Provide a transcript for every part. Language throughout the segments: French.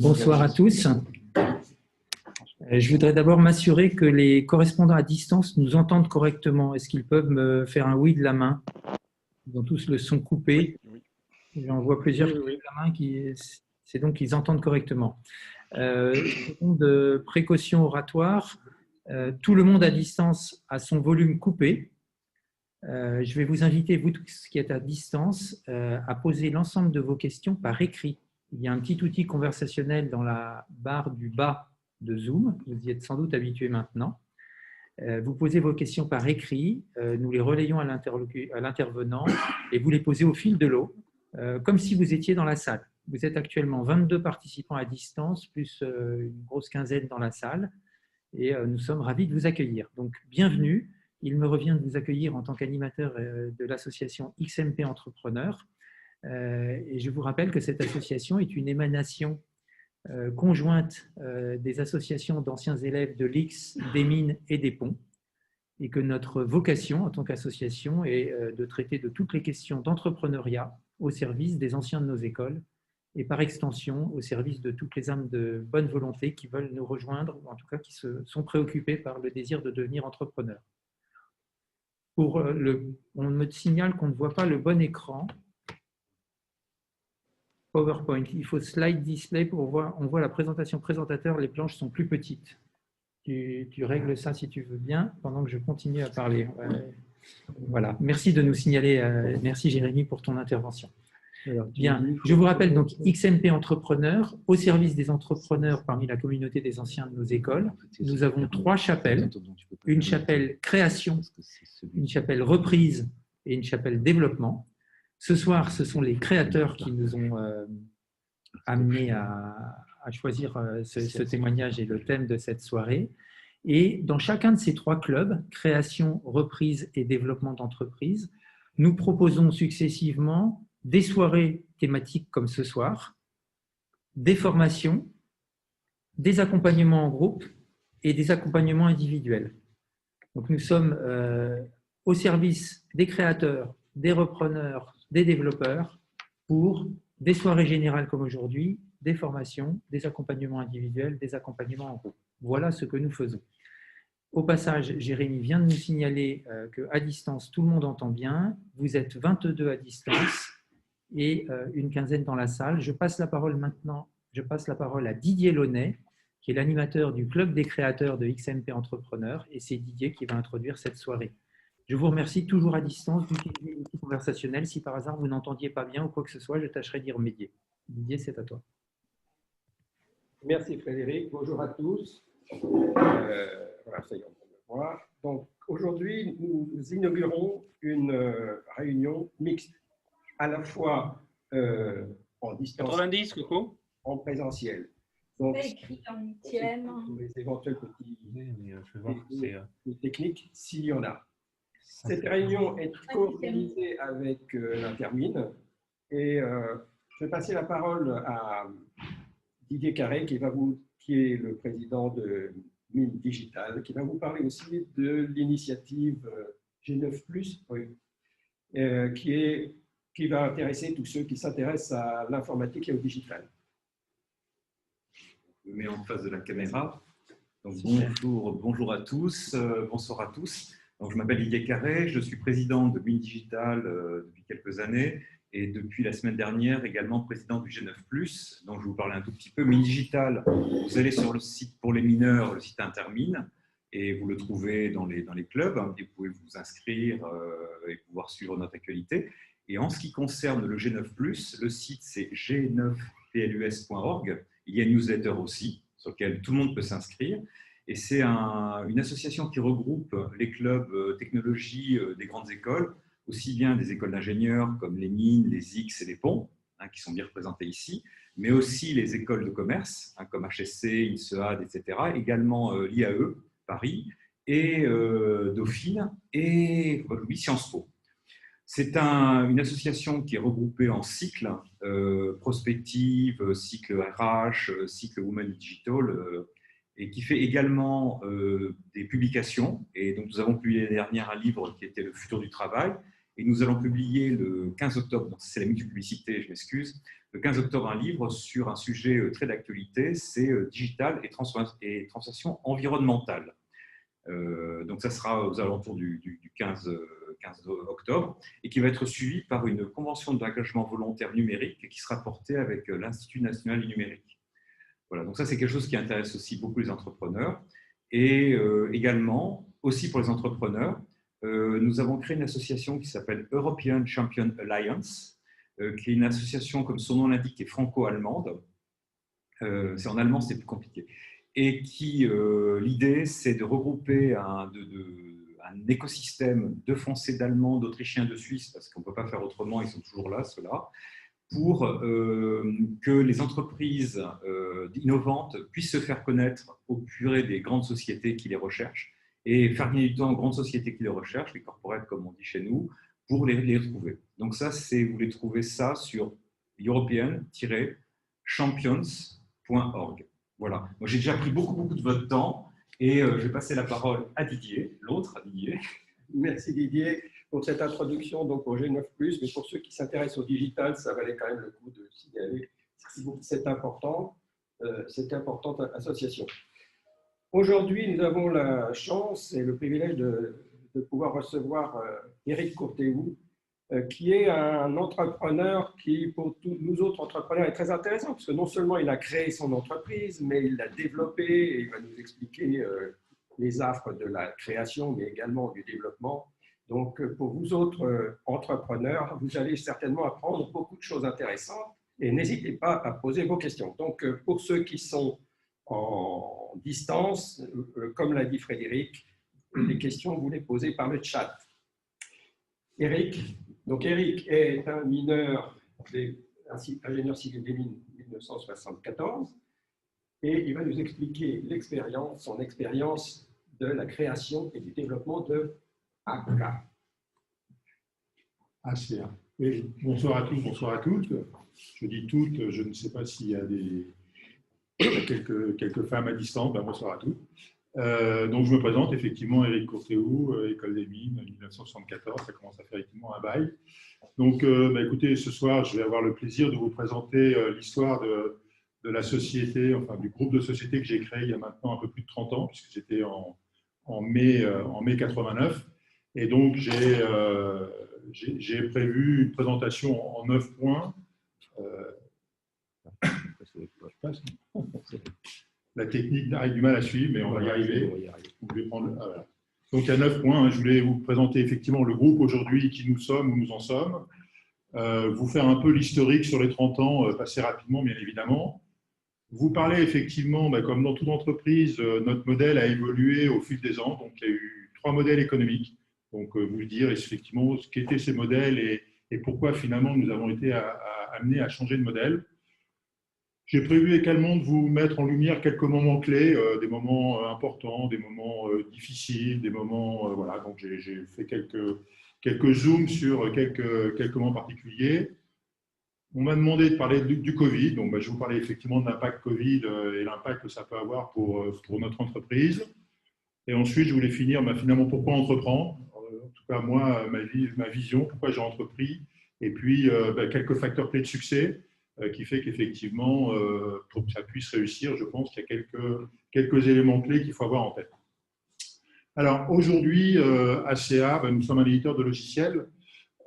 Bonsoir à tous. Je voudrais d'abord m'assurer que les correspondants à distance nous entendent correctement. Est-ce qu'ils peuvent me faire un oui de la main? Ils ont tous le son coupé. Oui. J'en vois plusieurs qui lèvent la main, c'est donc qu'ils entendent correctement. De précaution oratoire, tout le monde à distance a son volume coupé. Je vais vous inviter, vous tous qui êtes à distance, à poser l'ensemble de vos questions par écrit. Il y a un petit outil conversationnel dans la barre du bas de Zoom. Vous y êtes sans doute habitués maintenant. Vous posez vos questions par écrit, nous les relayons à l'intervenant et vous les posez au fil de l'eau, comme si vous étiez dans la salle. Vous êtes actuellement 22 participants à distance, plus une grosse quinzaine dans la salle, et nous sommes ravis de vous accueillir. Donc, bienvenue. Il me revient de vous accueillir en tant qu'animateur de l'association XMP Entrepreneurs. Et je vous rappelle que cette association est une émanation conjointe des associations d'anciens élèves de l'X, des mines et des ponts, et que notre vocation en tant qu'association est de traiter de toutes les questions d'entrepreneuriat au service des anciens de nos écoles et par extension au service de toutes les âmes de bonne volonté qui veulent nous rejoindre, ou en tout cas qui sont préoccupées par le désir de devenir entrepreneurs. On me signale qu'on ne voit pas le bon écran. PowerPoint, il faut slide display pour voir. On voit la présentation présentateur, les planches sont plus petites. Tu règles ça si tu veux bien, pendant que je continue à parler. Voilà, merci de nous signaler. Merci Jérémy pour ton intervention. Bien, je vous rappelle donc XMP Entrepreneurs, au service des entrepreneurs parmi la communauté des anciens de nos écoles. Nous avons 3 chapelles, une chapelle création, une chapelle reprise et une chapelle développement. Ce soir, ce sont les créateurs qui nous ont amenés à choisir ce témoignage et le thème de cette soirée. Et dans chacun de ces 3 clubs, création, reprise et développement d'entreprise, nous proposons successivement des soirées thématiques comme ce soir, des formations, des accompagnements en groupe et des accompagnements individuels. Donc nous sommes au service des créateurs, des repreneurs, des développeurs pour des soirées générales comme aujourd'hui, des formations, des accompagnements individuels, des accompagnements en groupe. Voilà ce que nous faisons. Au passage, Jérémy vient de nous signaler qu'à distance, tout le monde entend bien. Vous êtes 22 à distance et une quinzaine dans la salle. Je passe la parole maintenant à Didier Launay, qui est l'animateur du Club des créateurs de XMP Entrepreneurs, et c'est Didier qui va introduire cette soirée. Je vous remercie toujours à distance d'utiliser l'outil conversationnel. Si par hasard vous n'entendiez pas bien ou quoi que ce soit, je tâcherai d'y remédier. Didier, c'est à toi. Merci Frédéric. Bonjour à tous. Voilà, ça y est, on peut me voir. Donc aujourd'hui, nous inaugurons une réunion mixte, à la fois en distance, 90, Coco, en présentiel. Donc, écrit en huitième. Les éventuels petits je vais voir, techniques, s'il y en a. Cette réunion est co-organisée avec l'Intermine et je vais passer la parole à Didier Carré, qui est le président de Mine Digital, qui va vous parler aussi de l'initiative G9+, qui va intéresser tous ceux qui s'intéressent à l'informatique et au digital. Je me mets en face de la caméra. Donc, bonjour à tous, bonsoir à tous. Donc, je m'appelle Didier Carré, je suis président de Mine Digital depuis quelques années et depuis la semaine dernière également président du G9+, dont je vais vous parler un tout petit peu. Mine Digital, vous allez sur le site pour les mineurs, le site Intermine, et vous le trouvez dans les clubs, et vous pouvez vous inscrire et pouvoir suivre notre actualité. Et en ce qui concerne le G9+, le site c'est g9plus.org. Il y a une newsletter aussi, sur laquelle tout le monde peut s'inscrire. Et c'est une association qui regroupe les clubs technologie des grandes écoles, aussi bien des écoles d'ingénieurs comme les mines, les X et les ponts, qui sont bien représentés ici, mais aussi les écoles de commerce, comme HSC, INSEAD, etc., également l'IAE, Paris, et Dauphine, et Sciences Po. C'est une association qui est regroupée en cycles, prospective, cycle RH, cycle Women Digital, et qui fait également des publications. Et donc, nous avons publié l'année dernière un livre qui était Le futur du travail. Et nous allons publier le 15 octobre, c'est la minute publicité, je m'excuse, le 15 octobre un livre sur un sujet très d'actualité, c'est digital et transformation environnementale. Donc ça sera aux alentours du 15 octobre et qui va être suivi par une convention d'engagement volontaire numérique qui sera portée avec l'Institut national du numérique. Voilà, donc ça c'est quelque chose qui intéresse aussi beaucoup les entrepreneurs. Et également, aussi pour les entrepreneurs, nous avons créé une association qui s'appelle European Champion Alliance, qui est une association, comme son nom l'indique, qui est franco-allemande. C'est en allemand, c'est plus compliqué. Et qui, l'idée, c'est de regrouper un écosystème de Français, d'Allemands, d'Autrichiens, de Suisses, parce qu'on ne peut pas faire autrement, ils sont toujours là, ceux-là, pour que les entreprises innovantes puissent se faire connaître au purée des grandes sociétés qui les recherchent et faire gagner du temps aux grandes sociétés qui les recherchent, les corporates comme on dit chez nous, pour les retrouver. Donc ça, vous les trouvez ça sur european-champions.org. Voilà. Moi, j'ai déjà pris beaucoup de votre temps et je vais passer la parole à Didier, l'autre à Didier. Merci Didier pour cette introduction donc, au G9+, mais pour ceux qui s'intéressent au digital, ça valait quand même le coup de signaler cette importante association. Aujourd'hui, nous avons la chance et le privilège de pouvoir recevoir Éric Courthéou, qui est un entrepreneur qui, pour tous nous autres entrepreneurs, est très intéressant, parce que non seulement il a créé son entreprise, mais il l'a développée et il va nous expliquer les affres de la création, mais également du développement. Donc, pour vous autres entrepreneurs, vous allez certainement apprendre beaucoup de choses intéressantes et n'hésitez pas à poser vos questions. Donc, pour ceux qui sont en distance, comme l'a dit Frédéric, les questions, vous les posez par le chat. Éric est un mineur, ingénieur civil des mines 1974, et il va nous expliquer son expérience de la création et du développement de ACA. ACA. Oui, bonsoir à tous, bonsoir à toutes. Je dis toutes, je ne sais pas s'il y a quelques femmes à distance, ben bonsoir à toutes. Donc je me présente effectivement, Éric Courthéou, École des Mines, 1974, ça commence à faire effectivement un bail. Donc écoutez, ce soir, je vais avoir le plaisir de vous présenter l'histoire de la société, enfin du groupe de sociétés que j'ai créé il y a maintenant un peu plus de 30 ans, puisque c'était en mai 89. Et donc j'ai prévu une présentation en 9 points. La technique a du mal à suivre, mais on va y arriver. Voilà. Donc, à 9 points, je voulais vous présenter effectivement le groupe aujourd'hui, qui nous sommes, où nous en sommes, vous faire un peu l'historique sur les 30 ans, passer rapidement, bien évidemment. Vous parler effectivement, comme dans toute entreprise, notre modèle a évolué au fil des ans. Donc, il y a eu 3 modèles économiques. Donc, vous dire effectivement ce qu'étaient ces modèles et pourquoi finalement nous avons été amenés à changer de modèle. J'ai prévu également de vous mettre en lumière quelques moments clés, des moments importants, des moments difficiles, des moments… voilà, donc j'ai fait quelques zooms sur quelques moments particuliers. On m'a demandé de parler du Covid, donc je vais vous parler effectivement de l'impact Covid et l'impact que ça peut avoir pour notre entreprise. Et ensuite, je voulais finir finalement pourquoi entreprendre, en tout cas moi, ma vision, pourquoi j'ai entrepris, et puis quelques facteurs clés de succès, qui fait qu'effectivement, pour que ça puisse réussir, je pense qu'il y a quelques éléments clés qu'il faut avoir en tête. Alors aujourd'hui, ACA, nous sommes un éditeur de logiciels.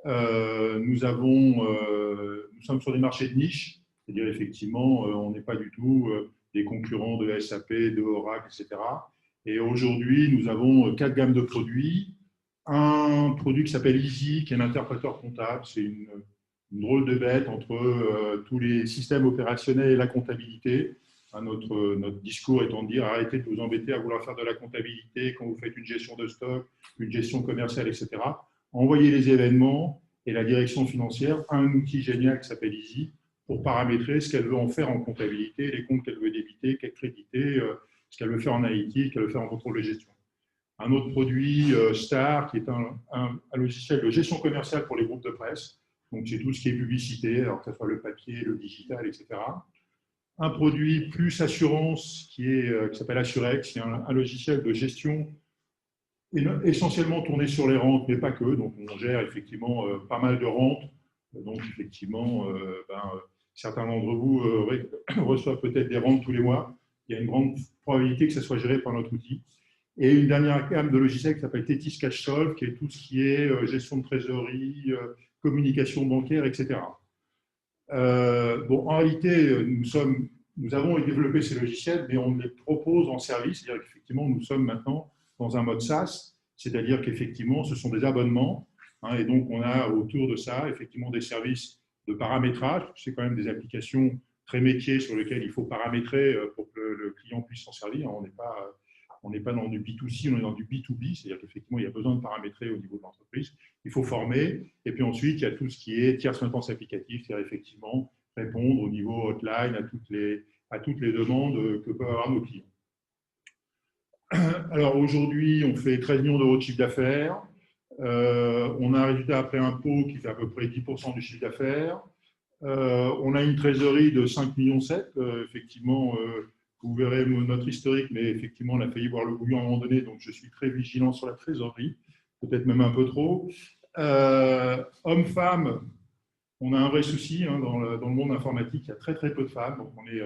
Nous sommes sur des marchés de niche, c'est-à-dire effectivement, on n'est pas du tout des concurrents de SAP, de Oracle, etc. Et aujourd'hui, nous avons 4 gammes de produits. Un produit qui s'appelle Easy, qui est un interpréteur comptable, c'est une drôle de bête entre tous les systèmes opérationnels et la comptabilité. Notre discours étant de dire arrêtez de vous embêter à vouloir faire de la comptabilité quand vous faites une gestion de stock, une gestion commerciale, etc. Envoyez les événements et la direction financière à un outil génial qui s'appelle Easy pour paramétrer ce qu'elle veut en faire en comptabilité, les comptes qu'elle veut débiter, qu'elle créditer, ce qu'elle veut faire en IT, qu'elle veut faire en contrôle de gestion. Un autre produit, Star, qui est un logiciel de gestion commerciale pour les groupes de presse. Donc, c'est tout ce qui est publicité, alors que ce soit le papier, le digital, etc. Un produit plus assurance qui s'appelle Assurex, qui est un logiciel de gestion essentiellement tourné sur les rentes, mais pas que. Donc, on gère effectivement pas mal de rentes. Donc, effectivement, certains d'entre vous reçoivent peut-être des rentes tous les mois. Il y a une grande probabilité que ça soit géré par notre outil. Et une dernière gamme de logiciels qui s'appelle Tethys Cash Solve, qui est tout ce qui est gestion de trésorerie, communication bancaire, etc. En réalité, nous avons développé ces logiciels, mais on les propose en service. C'est-à-dire qu'effectivement, nous sommes maintenant dans un mode SaaS, c'est-à-dire qu'effectivement, ce sont des abonnements. Et donc, on a autour de ça, effectivement, des services de paramétrage. C'est quand même des applications très métiers sur lesquelles il faut paramétrer pour que le client puisse s'en servir. On n'est pas dans du B2C, on est dans du B2B, c'est-à-dire qu'effectivement, il y a besoin de paramétrer au niveau de l'entreprise. Il faut former. Et puis ensuite, il y a tout ce qui est tierce maintenance applicative, c'est-à-dire effectivement répondre au niveau hotline à toutes les demandes que peuvent avoir nos clients. Alors aujourd'hui, on fait 13 millions d'euros de chiffre d'affaires. On a un résultat après impôt qui fait à peu près 10% du chiffre d'affaires. On a une trésorerie de 5,7 millions. Effectivement, vous verrez notre historique, mais effectivement, on a failli voir le bouillon à un moment donné, donc je suis très vigilant sur la trésorerie, peut-être même un peu trop. Hommes-femmes, on a un vrai souci dans le monde informatique, il y a très très peu de femmes, donc on est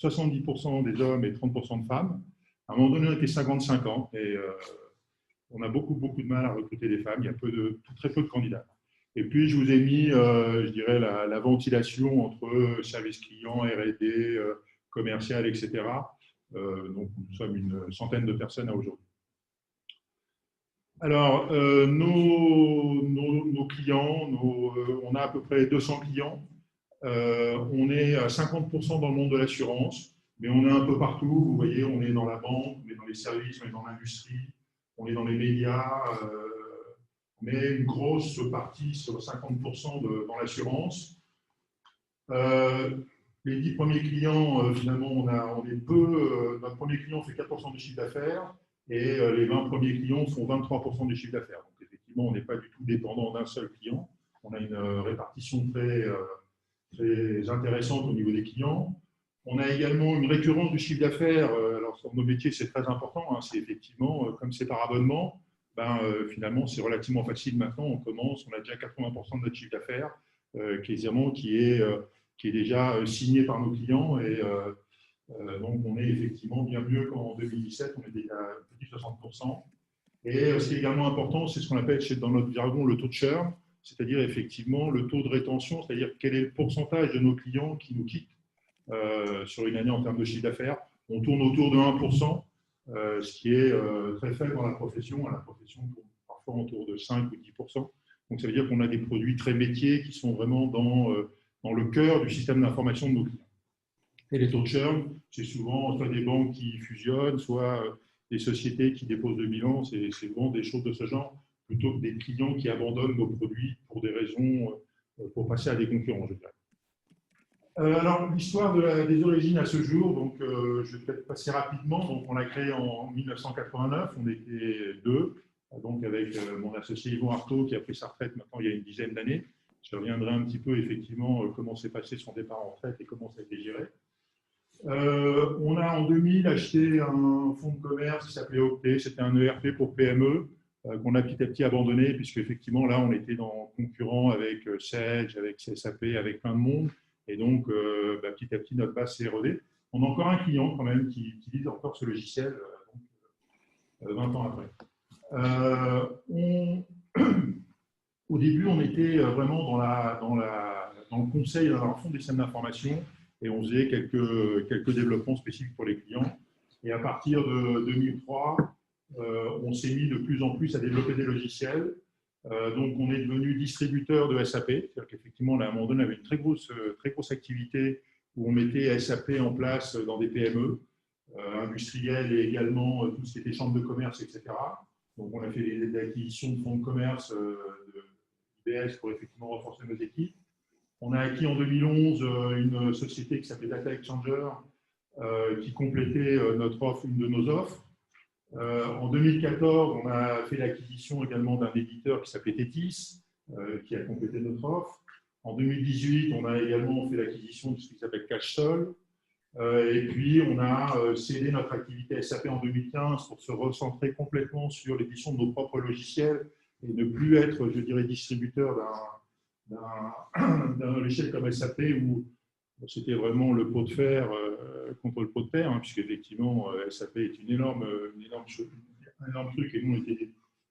70% des hommes et 30% de femmes. À un moment donné, on était 50-50 et on a beaucoup de mal à recruter des femmes, il y a très peu de candidats. Et puis, je vous ai mis, je dirais, la ventilation entre service client, R&D, commercial, etc. Donc, nous sommes une centaine de personnes à aujourd'hui. Alors, nos clients, on a à peu près 200 clients. On est à 50% dans le monde de l'assurance, mais on est un peu partout. Vous voyez, on est dans la banque, on est dans les services, on est dans l'industrie, on est dans les médias. Mais une grosse partie sur 50% dans l'assurance. Les 10 premiers clients, finalement, on est peu. Notre premier client fait 4% du chiffre d'affaires et les 20 premiers clients font 23% du chiffre d'affaires. Donc, effectivement, on n'est pas du tout dépendant d'un seul client. On a une répartition très intéressante au niveau des clients. On a également une récurrence du chiffre d'affaires. Alors, sur nos métiers, c'est très important. C'est effectivement, comme c'est par abonnement, finalement, c'est relativement facile maintenant. On a déjà 80% de notre chiffre d'affaires qui est déjà signé par nos clients. Et donc, on est effectivement bien mieux qu'en 2017. On était à plus de 60%. Et ce qui est également important, c'est ce qu'on appelle dans notre jargon le taux de churn, c'est-à-dire effectivement le taux de rétention, c'est-à-dire quel est le pourcentage de nos clients qui nous quittent sur une année en termes de chiffre d'affaires. On tourne autour de 1%. Ce qui est très faible dans la profession. La profession tourne parfois autour de 5 ou 10%. Donc, ça veut dire qu'on a des produits très métiers qui sont vraiment dans le cœur du système d'information de nos clients. Et les taux de churn, c'est souvent soit des banques qui fusionnent, soit des sociétés qui déposent le bilan. C'est souvent des choses de ce genre, plutôt que des clients qui abandonnent nos produits pour des raisons, pour passer à des concurrents, je dirais. Alors, l'histoire des origines à ce jour, donc, je vais peut-être passer rapidement. Donc, on l'a créé en 1989, on était deux, donc avec mon associé Yvon Artaud qui a pris sa retraite maintenant il y a une dizaine d'années. Je reviendrai un petit peu effectivement comment s'est passé son départ en retraite et comment ça a été géré. On a en 2000 acheté un fonds de commerce qui s'appelait Octet, c'était un ERP pour PME qu'on a petit à petit abandonné puisque effectivement là on était concurrent avec Sage, avec SAP, avec plein de monde. Et donc, petit à petit, notre base s'est érodée. On a encore un client quand même qui utilise encore ce logiciel 20 ans après. Au début, on était vraiment dans le conseil, dans le fond des systèmes d'information et on faisait quelques développements spécifiques pour les clients. Et à partir de 2003, on s'est mis de plus en plus à développer des logiciels. Donc, on est devenu distributeur de SAP, c'est-à-dire qu'effectivement, à un moment donné, on avait une très grosse activité où on mettait SAP en place dans des PME, industrielles et également tout ce qui était chambre de commerce, etc. Donc, on a fait des acquisitions de fonds de commerce d'IBS pour effectivement renforcer nos équipes. On a acquis en 2011 une société qui s'appelait Data Exchanger qui complétait une de nos offres. En 2014, on a fait l'acquisition également d'un éditeur qui s'appelait Tethys, qui a complété notre offre. En 2018, on a également fait l'acquisition de ce qui s'appelle Cash Solve. Et puis, on a cédé notre activité SAP en 2015 pour se recentrer complètement sur l'édition de nos propres logiciels et ne plus être, je dirais, distributeur d'un logiciel comme SAP où c'était vraiment le pot de fer contre le pot de terre, hein, puisqu'effectivement, SAP est un énorme truc et nous,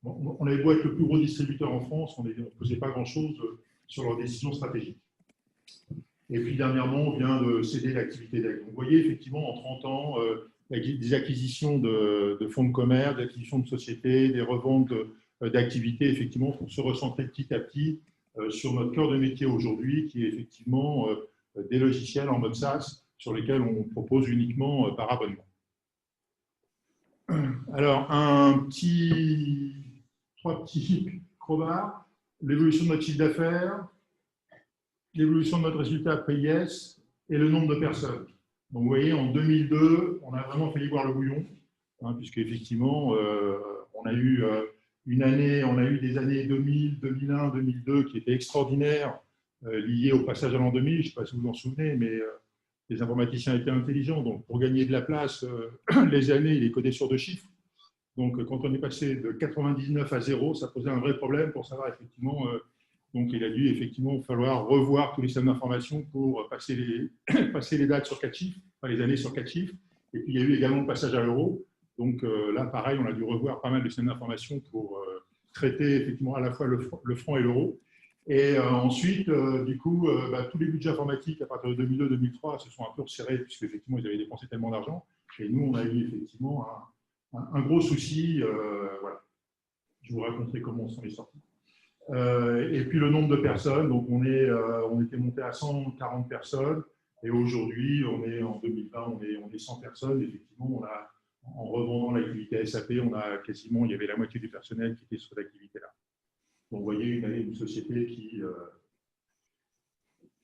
on avait beau être le plus gros distributeur en France, on ne faisait pas grand-chose sur leurs décisions stratégiques. Et puis, dernièrement, on vient de céder l'activité d'AG. Donc, vous voyez, effectivement, en 30 ans, des acquisitions de fonds de commerce, des acquisitions de sociétés, des reventes d'activités, effectivement, pour se recentrer petit à petit sur notre cœur de métier aujourd'hui, qui est effectivement des logiciels en mode SaaS sur lesquels on propose uniquement par abonnement. Alors, trois petits chromas, l'évolution de notre chiffre d'affaires, l'évolution de notre résultat PIS et le nombre de personnes. Donc, vous voyez, en 2002, on a vraiment failli boire le bouillon, hein, puisque effectivement, on a eu des années 2000, 2001, 2002 qui étaient extraordinaires, liées au passage à l'an 2000. Je ne sais pas si vous vous en souvenez, mais les informaticiens étaient intelligents. Donc, pour gagner de la place, les années, ils les codaient sur 2 chiffres. Donc, quand on est passé de 99 à 0, ça posait un vrai problème pour savoir effectivement. Donc, il a dû effectivement falloir revoir tous les systèmes d'information pour passer les dates sur 4 chiffres, enfin les années sur 4 chiffres. Et puis, il y a eu également le passage à l'euro. Donc, là, pareil, on a dû revoir pas mal de systèmes d'information pour traiter effectivement à la fois le franc et l'euro. Et ensuite, du coup, tous les budgets informatiques à partir de 2002-2003 se sont un peu resserrés puisqu'effectivement, ils avaient dépensé tellement d'argent. Et nous, on a eu effectivement un gros souci. Voilà. Je vous raconterai comment on s'en est sorti. Et puis le nombre de personnes, donc on était monté à 140 personnes et aujourd'hui, en 2020, on est 100 personnes. Effectivement, en revendant l'activité SAP, il y avait la moitié du personnel qui était sur cette activité-là. Donc vous voyez une société qui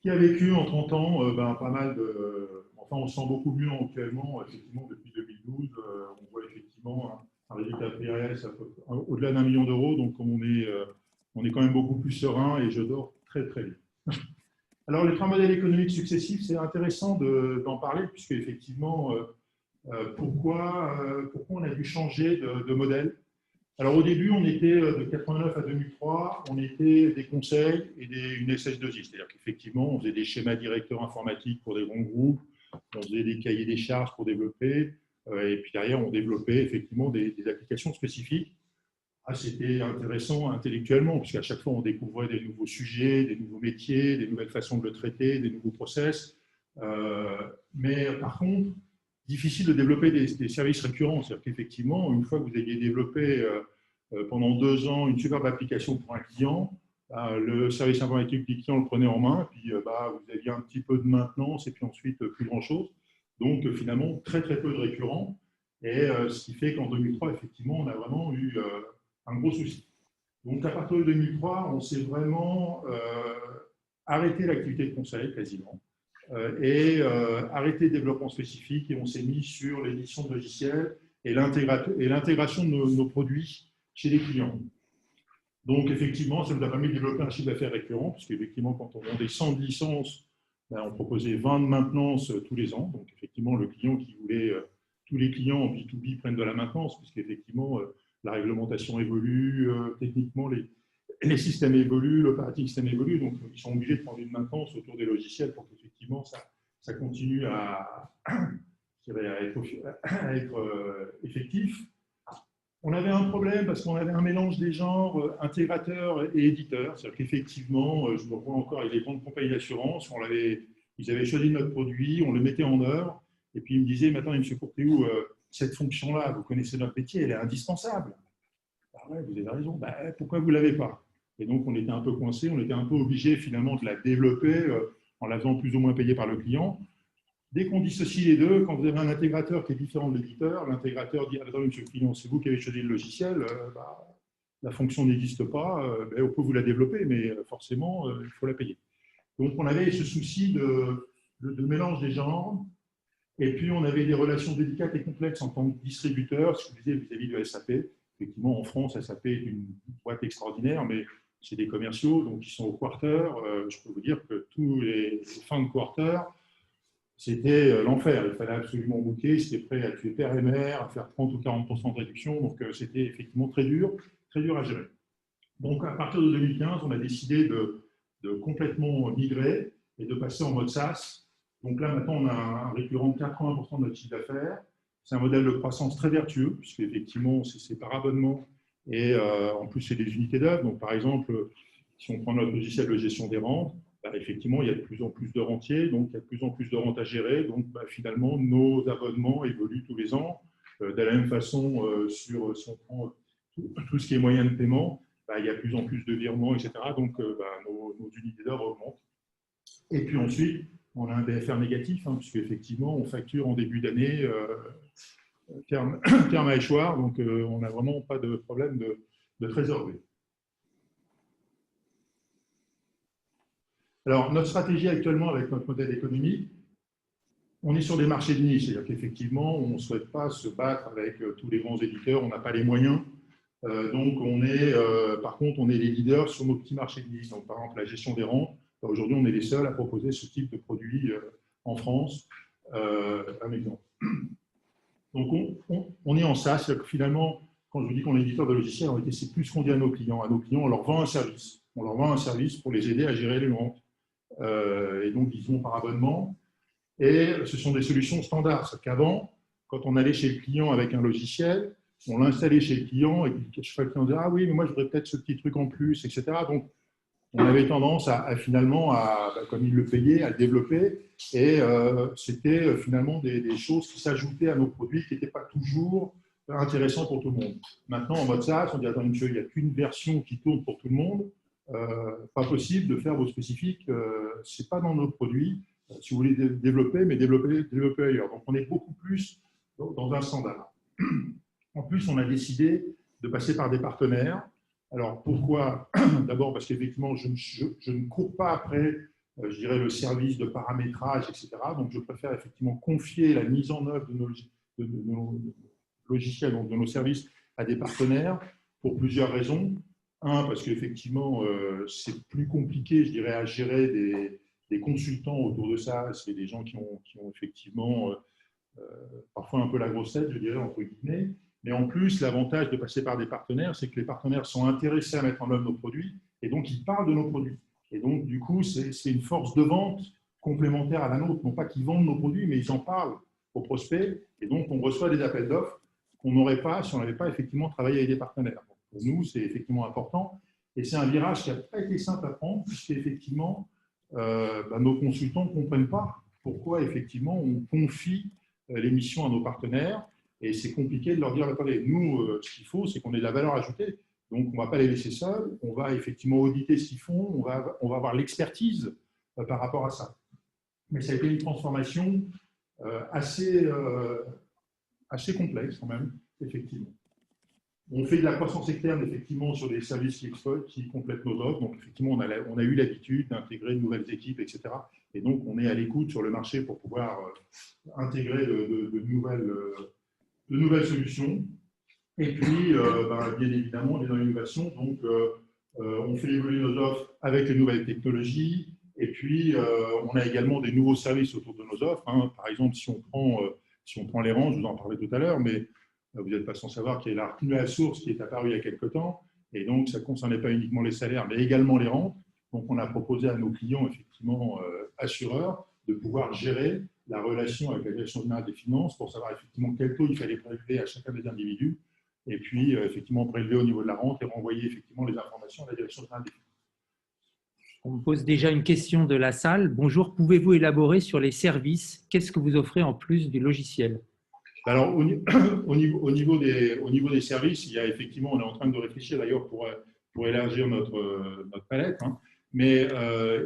a vécu en 30 ans pas mal de... Enfin, on se sent beaucoup mieux actuellement, effectivement, depuis 2012. On voit effectivement un résultat PRS au-delà d'1 million d'euros, donc on est quand même beaucoup plus serein et je dors très très bien. Alors, les 3 modèles économiques successifs, c'est intéressant d'en parler, puisque effectivement, pourquoi on a dû changer de modèle. Alors, au début, on était de 89 à 2003, on était des conseils et une SS2I, c'est-à-dire qu'effectivement, on faisait des schémas directeurs informatiques pour des grands groupes, on faisait des cahiers des charges pour développer, et puis derrière, on développait effectivement des applications spécifiques. C'était intéressant intellectuellement, puisqu'à chaque fois, on découvrait des nouveaux sujets, des nouveaux métiers, des nouvelles façons de le traiter, des nouveaux process. Mais par contre, difficile de développer des services récurrents. C'est-à-dire qu'effectivement, une fois que vous aviez développé pendant 2 ans une superbe application pour un client, le service informatique du client le prenait en main, puis vous aviez un petit peu de maintenance et puis ensuite plus grand-chose. Donc finalement, très très peu de récurrents. Et ce qui fait qu'en 2003, effectivement, on a vraiment eu un gros souci. Donc, à partir de 2003, on s'est vraiment arrêté l'activité de conseil quasiment et arrêté le développement spécifique et on s'est mis sur l'édition de logiciels et l'intégration de nos produits chez les clients. Donc, effectivement, ça nous a permis de développer un chiffre d'affaires récurrent, puisqu'effectivement, quand on vendait 100 licences, on proposait 20 de maintenance tous les ans. Donc, effectivement, le client qui voulait, tous les clients en B2B prennent de la maintenance, puisqu'effectivement, la réglementation évolue, techniquement, les systèmes évoluent, l'operating system évolue, donc ils sont obligés de prendre une maintenance autour des logiciels pour qu'effectivement, ça continue à être effectif. On avait un problème parce qu'on avait un mélange des genres intégrateur et éditeur. C'est-à-dire qu'effectivement, je me vois encore avec les grandes compagnies d'assurance, ils avaient choisi notre produit, on le mettait en œuvre, et puis ils me disaient, maintenant, M. Courtéou, cette fonction-là, vous connaissez notre métier, elle est indispensable. Ouais, vous avez raison, pourquoi vous ne l'avez pas? Et donc, on était un peu coincé, on était un peu obligé finalement de la développer en la faisant plus ou moins payer par le client. Dès qu'on dissocie les deux, quand vous avez un intégrateur qui est différent de l'éditeur, l'intégrateur dit « Attendez, monsieur le client, c'est vous qui avez choisi le logiciel, la fonction n'existe pas, on peut vous la développer, mais forcément, il faut la payer. » Donc, on avait ce souci de mélange des genres, et puis on avait des relations délicates et complexes en tant que distributeur, ce que je disais vis-à-vis de SAP. Effectivement, en France, SAP est une boîte extraordinaire, mais c'est des commerciaux, donc ils sont au quarter. Je peux vous dire que tous les fins de quarter, c'était l'enfer. Il fallait absolument booker, c'était prêt à tuer père et mère, à faire 30 ou 40% de réduction. Donc, c'était effectivement très dur à gérer. Donc, à partir de 2015, on a décidé de complètement migrer et de passer en mode SaaS. Donc là, maintenant, on a un récurrent de 80% de notre chiffre d'affaires. C'est un modèle de croissance très vertueux, puisque effectivement, c'est par abonnement et en plus, c'est des unités d'œuvre. Donc, par exemple, si on prend notre logiciel de gestion des rentes, effectivement, il y a de plus en plus de rentiers, donc il y a de plus en plus de rentes à gérer. Donc, finalement, nos abonnements évoluent tous les ans. De la même façon, si on prend tout ce qui est moyen de paiement, il y a de plus en plus de virements, etc. Donc, nos unités d'œuvre augmentent. Et puis ensuite, on a un BFR négatif, puisque effectivement, on facture en début d'année terme à échoir, donc on n'a vraiment pas de problème de trésorerie. Alors, notre stratégie actuellement avec notre modèle économique, on est sur des marchés de niche, c'est-à-dire qu'effectivement, on ne souhaite pas se battre avec tous les grands éditeurs, on n'a pas les moyens. Donc, par contre, on est les leaders sur nos petits marchés de niche. Donc, par exemple, la gestion des rentes, aujourd'hui, on est les seuls à proposer ce type de produit en France. Un exemple. Donc, on est en SaaS, c'est-à-dire que finalement, quand je vous dis qu'on est éditeur de logiciels, en réalité, c'est plus ce qu'on dit à nos clients. À nos clients, on leur vend un service. On leur vend un service pour les aider à gérer les ventes. Et donc, ils vont par abonnement. Et ce sont des solutions standards. C'est qu'avant, quand on allait chez le client avec un logiciel, on l'installait chez le client et puis chaque client disait « Ah oui, mais moi, je voudrais peut-être ce petit truc en plus, etc. » Donc, on avait tendance finalement, comme il le payait, à le développer. Et c'était finalement des choses qui s'ajoutaient à nos produits qui n'étaient pas toujours intéressants pour tout le monde. Maintenant, en mode SaaS, on dit « Attends, monsieur, il n'y a qu'une version qui tourne pour tout le monde. Pas possible de faire vos spécifiques. Ce n'est pas dans nos produits. Si vous voulez développer, mais développer ailleurs. » Donc, on est beaucoup plus dans un standard. En plus, on a décidé de passer par des partenaires. Alors, pourquoi? D'abord, parce qu'effectivement, je ne cours pas après, je dirais, le service de paramétrage, etc. Donc, je préfère effectivement confier la mise en œuvre de nos logiciels, donc de nos services, à des partenaires pour plusieurs raisons. Un, parce qu'effectivement, c'est plus compliqué, je dirais, à gérer des consultants autour de ça. C'est des gens qui ont effectivement parfois un peu la grosse tête, je dirais, entre guillemets. Mais en plus, l'avantage de passer par des partenaires, c'est que les partenaires sont intéressés à mettre en œuvre nos produits et donc ils parlent de nos produits. Et donc, du coup, c'est une force de vente complémentaire à la nôtre. Non pas qu'ils vendent nos produits, mais ils en parlent aux prospects. Et donc, on reçoit des appels d'offres qu'on n'aurait pas si on n'avait pas effectivement travaillé avec des partenaires. Donc, pour nous, c'est effectivement important. Et c'est un virage qui n'a pas été simple à prendre, puisqu'effectivement, nos consultants ne comprennent pas pourquoi effectivement on confie les missions à nos partenaires. Et c'est compliqué de leur dire, attendez, nous, ce qu'il faut, c'est qu'on ait de la valeur ajoutée. Donc, on ne va pas les laisser seuls. On va effectivement auditer ce qu'ils font. On va avoir l'expertise par rapport à ça. Mais ça a été une transformation assez complexe quand même, effectivement. On fait de la croissance externe, effectivement, sur des services qui complètent nos offres. Donc, effectivement, on a eu l'habitude d'intégrer de nouvelles équipes, etc. Et donc, on est à l'écoute sur le marché pour pouvoir intégrer de nouvelles solutions. Et puis, bien évidemment, on est dans l'innovation. Donc, on fait évoluer nos offres avec les nouvelles technologies. Et puis, on a également des nouveaux services autour de nos offres. Par exemple, si on prend les rentes, je vous en parlais tout à l'heure, mais vous n'êtes pas sans savoir qu'il y a la retenue à source qui est apparue il y a quelque temps. Et donc, ça ne concernait pas uniquement les salaires, mais également les rentes. Donc, on a proposé à nos clients, effectivement, assureurs, de pouvoir gérer la relation avec la Direction générale des finances pour savoir effectivement quel taux il fallait prélever à chacun des individus. Et puis, effectivement, prélever au niveau de la rente et renvoyer effectivement les informations à la Direction générale des finances. On vous pose déjà une question de la salle. Bonjour, pouvez-vous élaborer sur les services? Qu'est-ce que vous offrez en plus du logiciel? Alors, au niveau des services, il y a effectivement, on est en train de réfléchir d'ailleurs pour élargir notre palette, mais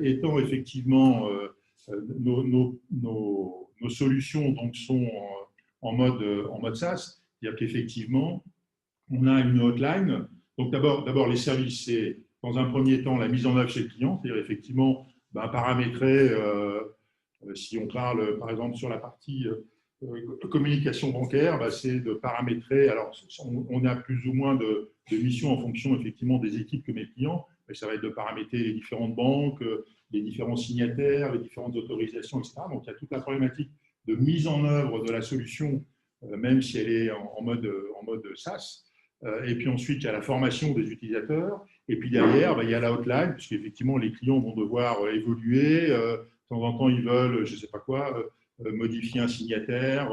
étant effectivement nos solutions donc, sont en mode SaaS, c'est-à-dire qu'effectivement, on a une hotline. Donc, d'abord les services, c'est dans un premier temps la mise en œuvre chez le client, c'est-à-dire effectivement paramétrer, si on parle par exemple sur la partie communication bancaire, c'est de paramétrer. Alors, on a plus ou moins de missions en fonction effectivement des équipes que mes clients, mais ça va être de paramétrer les différentes banques, les différents signataires, les différentes autorisations, etc. Donc, il y a toute la problématique de mise en œuvre de la solution, même si elle est en mode SaaS. Et puis ensuite, il y a la formation des utilisateurs. Et puis derrière, il y a la hotline, puisqu'effectivement, les clients vont devoir évoluer. De temps en temps, ils veulent, je ne sais pas quoi, modifier un signataire,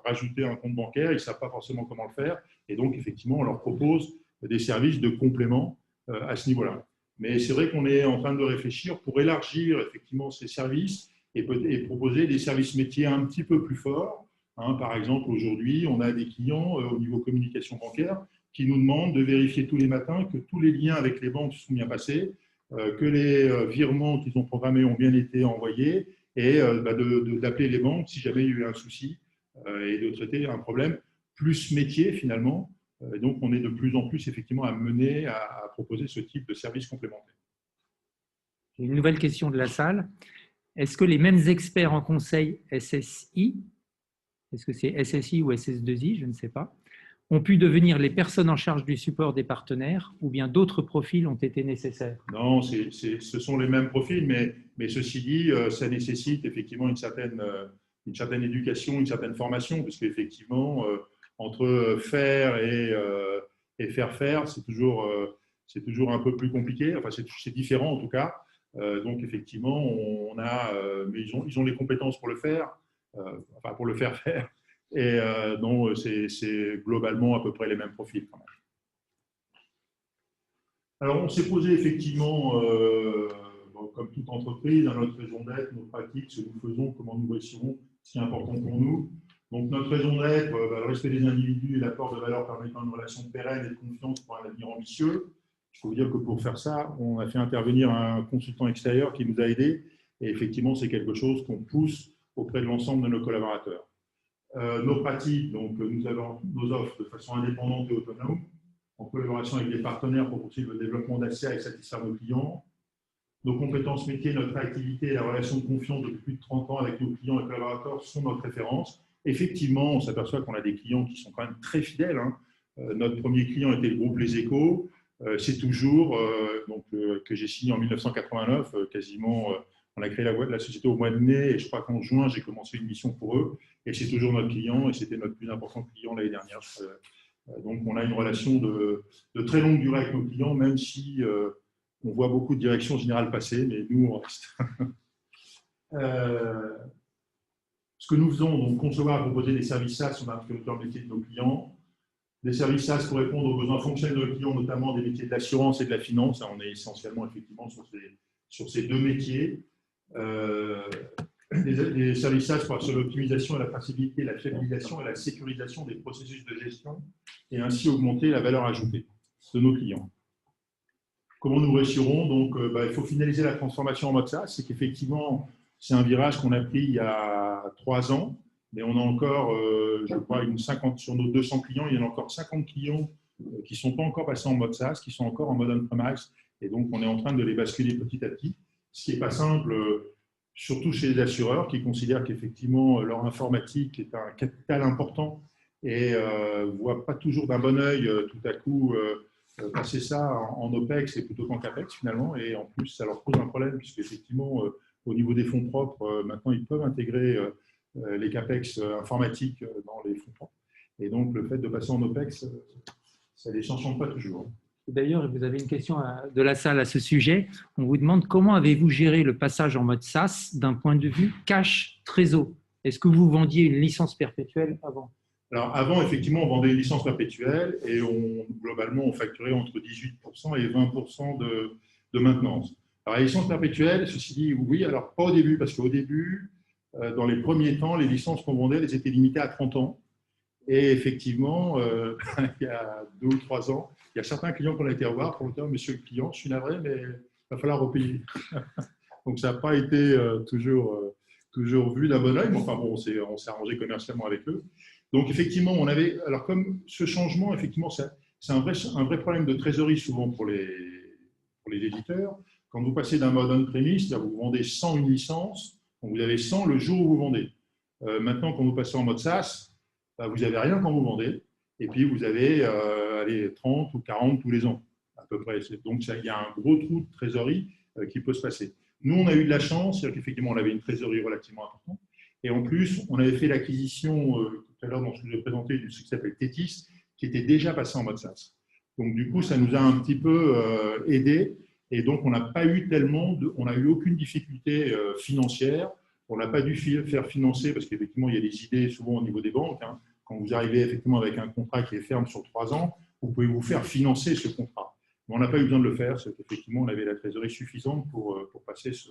rajouter un compte bancaire. Ils ne savent pas forcément comment le faire. Et donc, effectivement, on leur propose des services de complément à ce niveau-là. Mais c'est vrai qu'on est en train de réfléchir pour élargir effectivement ces services et proposer des services métiers un petit peu plus forts. Par exemple, aujourd'hui, on a des clients au niveau communication bancaire qui nous demandent de vérifier tous les matins que tous les liens avec les banques se sont bien passés, que les virements qu'ils ont programmés ont bien été envoyés et d'appeler les banques si jamais il y a eu un souci et de traiter un problème plus métier finalement. Donc, on est de plus en plus effectivement amené à proposer ce type de service complémentaire. Une nouvelle question de la salle. Est-ce que les mêmes experts en conseil SSI, est-ce que c'est SSI ou SS2I, je ne sais pas, ont pu devenir les personnes en charge du support des partenaires ou bien d'autres profils ont été nécessaires? Non, ce sont les mêmes profils, mais ceci dit, ça nécessite effectivement une certaine éducation, une certaine formation, parce qu'effectivement, entre faire et faire, c'est toujours un peu plus compliqué. Enfin, c'est différent en tout cas. Donc, effectivement, mais ils ont les compétences pour le faire, pour le faire faire. Et donc, c'est globalement à peu près les mêmes profils quand même. Alors, on s'est posé effectivement, comme toute entreprise, dans notre raison d'être, nos pratiques, ce que nous faisons, comment nous réussirons, ce qui est important pour nous. Donc, notre raison d'être, le respect des individus et l'apport de valeur permettant une relation pérenne et de confiance pour un avenir ambitieux. Il faut vous dire que pour faire ça, on a fait intervenir un consultant extérieur qui nous a aidés. Et effectivement, c'est quelque chose qu'on pousse auprès de l'ensemble de nos collaborateurs. Nos pratiques, donc nous avons nos offres de façon indépendante et autonome, en collaboration avec des partenaires pour poursuivre le développement d'ACA et satisfaire nos clients. Nos compétences métiers, notre activité et la relation de confiance depuis plus de 30 ans avec nos clients et collaborateurs sont notre référence. Effectivement, on s'aperçoit qu'on a des clients qui sont quand même très fidèles. Notre premier client était le groupe Les Échos. C'est toujours, que j'ai signé en 1989, quasiment, on a créé la société au mois de mai et je crois qu'en juin, j'ai commencé une mission pour eux. Et c'est toujours notre client et c'était notre plus important client l'année dernière. Donc, on a une relation de très longue durée avec nos clients, même si on voit beaucoup de directions générales passer, mais nous, on reste. Ce que nous faisons, donc concevoir et proposer des services SaaS sur l'interlocuteur métier de nos clients, des services SaaS pour répondre aux besoins fonctionnels de nos clients, notamment des métiers de l'assurance et de la finance. On est essentiellement effectivement sur ces deux métiers. Des services SaaS sur l'optimisation et la traçabilité, la fiabilisation et la sécurisation des processus de gestion et ainsi augmenter la valeur ajoutée de nos clients. Comment nous réussirons? Donc, il faut finaliser la transformation en mode SaaS. C'est qu'effectivement, c'est un virage qu'on a pris il y a 3 ans, mais on a encore, je crois, sur nos 200 clients, il y en a encore 50 clients qui ne sont pas encore passés en mode SaaS, qui sont encore en mode on-premise. Et donc, on est en train de les basculer petit à petit, ce qui n'est pas simple, surtout chez les assureurs qui considèrent qu'effectivement, leur informatique est un capital important et ne voient pas toujours d'un bon œil tout à coup passer ça en OPEX et plutôt qu'en CAPEX finalement. Et en plus, ça leur pose un problème puisqu'effectivement, au niveau des fonds propres, maintenant, ils peuvent intégrer les CAPEX informatiques dans les fonds propres. Et donc, le fait de passer en OPEX, ça ne les change pas toujours. D'ailleurs, vous avez une question de la salle à ce sujet. On vous demande comment avez-vous géré le passage en mode SaaS d'un point de vue cash trésor? Est-ce que vous vendiez une licence perpétuelle avant? Alors, avant, effectivement, on vendait une licence perpétuelle et globalement, on facturait entre 18% et 20% de maintenance. Alors, la licence perpétuelle, ceci dit, oui, alors pas au début, parce qu'au début, dans les premiers temps, les licences qu'on vendait, elles étaient limitées à 30 ans. Et effectivement, il y a 2 ou 3 ans, il y a certains clients qu'on a été revoir pour dire « Monsieur le client, je suis navré, mais il va falloir repayer. » Donc, ça n'a pas été toujours vu d'un bon oeil, mais enfin bon, on s'est arrangé commercialement avec eux. Donc, effectivement, alors comme ce changement, effectivement, c'est un vrai problème de trésorerie souvent pour les éditeurs. Quand vous passez d'un mode on-premise, c'est-à-dire vous vendez 100 une licence, donc vous avez 100 le jour où vous vendez. Maintenant, quand vous passez en mode SaaS, vous n'avez rien quand vous vendez, et puis vous avez 30 ou 40 tous les ans, à peu près. Donc, il y a un gros trou de trésorerie qui peut se passer. Nous, on a eu de la chance, c'est-à-dire qu'effectivement, on avait une trésorerie relativement importante. Et en plus, on avait fait l'acquisition, tout à l'heure, dans ce que je vais présenter, de ce qui s'appelle Tétis, qui était déjà passé en mode SaaS. Donc, du coup, ça nous a un petit peu aidé. Et donc, on n'a pas eu on n'a eu aucune difficulté financière. On n'a pas dû faire financer, parce qu'effectivement, il y a des idées souvent au niveau des banques. Hein. Quand vous arrivez effectivement avec un contrat qui est ferme sur 3 ans, vous pouvez vous faire financer ce contrat. Mais on n'a pas eu besoin de le faire, c'est qu'effectivement, on avait la trésorerie suffisante pour passer ce.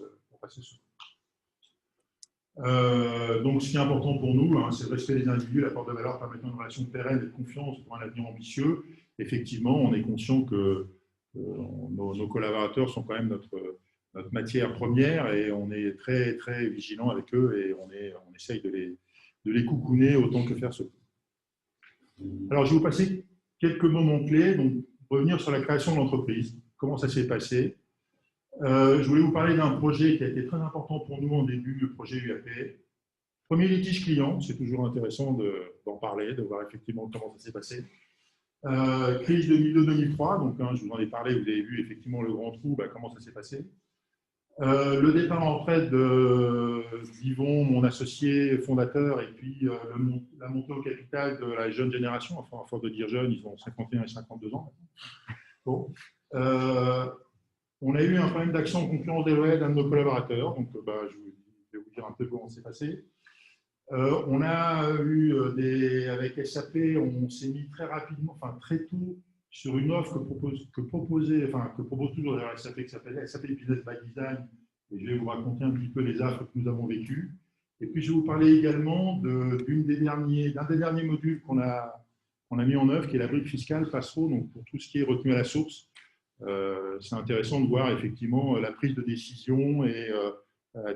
Donc, ce qui est important pour nous, hein, c'est le respect des individus, l'apport de valeur permettant une relation pérenne et de confiance pour un avenir ambitieux. Effectivement, on est conscient que nos collaborateurs sont quand même notre matière première et on est très, très vigilant avec eux et on essaye de les coucouner autant que faire se peut. Alors, je vais vous passer quelques moments clés, donc revenir sur la création de l'entreprise, comment ça s'est passé. Je voulais vous parler d'un projet qui a été très important pour nous en début, le projet UAP. Premier litige client, c'est toujours intéressant d'en parler, de voir effectivement comment ça s'est passé. Crise 2002-2003, donc hein, je vous en ai parlé, vous avez vu effectivement le grand trou, comment ça s'est passé. Le départ en retraite d'Yvon, mon associé fondateur, et puis la montée au capital de la jeune génération, enfin, à force de dire jeune, ils ont 51 et 52 ans. Bon. On a eu un problème d'action en concurrence déloyale d'un de nos collaborateurs, donc je vais vous dire un peu comment c'est passé. On a eu avec SAP, on s'est mis très rapidement, enfin très tôt, sur une offre que propose toujours d'ailleurs SAP, qui s'appelle SAP Business by Design, et je vais vous raconter un petit peu les affres que nous avons vécues. Et puis je vais vous parler également d'un des derniers modules qu'on a mis en œuvre, qui est la brique fiscale Passero, donc pour tout ce qui est retenu à la source. C'est intéressant de voir effectivement la prise de décision et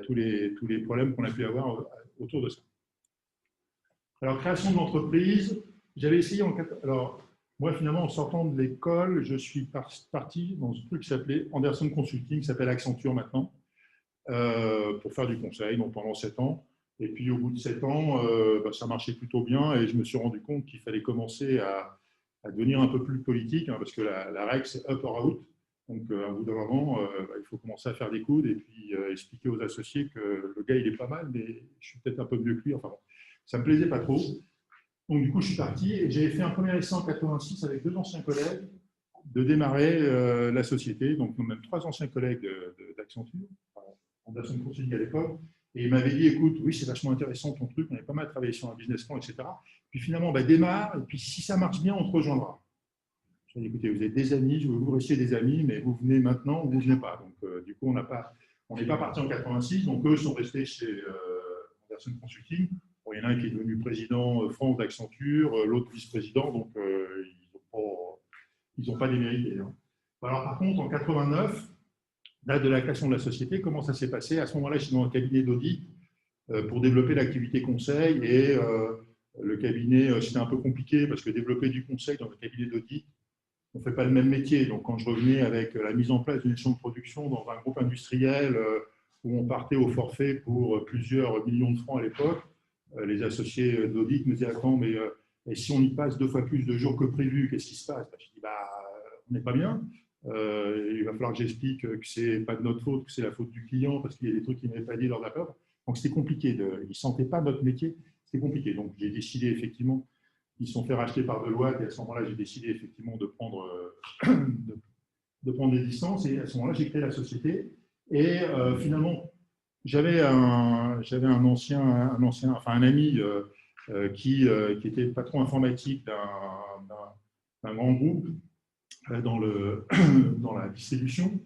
tous les problèmes qu'on a pu avoir autour de ça. Alors, création de l'entreprise, j'avais essayé alors, moi, finalement, en sortant de l'école, je suis parti dans ce truc qui s'appelait Anderson Consulting, qui s'appelle Accenture maintenant, pour faire du conseil, donc pendant 7 ans. Et puis, au bout de 7 ans, ça marchait plutôt bien et je me suis rendu compte qu'il fallait commencer à devenir un peu plus politique, hein, parce que la règle, c'est up or out. Donc, à bout d'un moment, il faut commencer à faire des coudes et puis expliquer aux associés que le gars, il est pas mal, mais je suis peut-être un peu mieux que lui. Enfin, bon, ça ne me plaisait pas trop. Donc, du coup, je suis parti et j'avais fait un premier essai en 86 avec 2 anciens collègues de démarrer la société. Donc, nous même 3 anciens collègues d'Accenture, Anderson Consulting à l'époque. Et il m'avait dit, écoute, oui, c'est vachement intéressant ton truc, on avait pas mal travaillé sur un business plan, etc. Puis finalement, démarre, et puis si ça marche bien, on te rejoindra. Je lui ai dit, écoutez, vous êtes des amis, je veux vous rester des amis, mais vous venez maintenant ou vous ne venez pas. Donc, du coup, on n'est pas parti en 86, donc eux sont restés chez Anderson Consulting. Bon, il y en a un qui est devenu président France d'Accenture, l'autre vice-président, donc ils n'ont pas démérité. Hein. Alors, par contre, en 89, date de la création de la société, comment ça s'est passé? À ce moment-là, je suis dans un cabinet d'audit pour développer l'activité conseil et le cabinet, c'était un peu compliqué parce que développer du conseil dans un cabinet d'audit, on ne fait pas le même métier. Donc, quand je revenais avec la mise en place d'une échelon de production dans un groupe industriel où on partait au forfait pour plusieurs millions de francs à l'époque, les associés d'audit me disaient, attends, mais et si on y passe 2 fois plus de jours que prévu, qu'est-ce qui se passe? Je dis, on n'est pas bien. Il va falloir que j'explique que ce n'est pas de notre faute, que c'est la faute du client, parce qu'il y a des trucs qu'ils n'avaient pas dit lors de la peur. Donc, c'était compliqué. Ils ne sentaient pas notre métier. C'était compliqué. Donc, j'ai décidé, effectivement, ils se sont fait racheter par Deloitte, et à ce moment-là, j'ai décidé, effectivement, de prendre des distances. Et à ce moment-là, j'ai créé la société. Et finalement, j'avais un ami qui était patron informatique d'un grand groupe dans la distribution,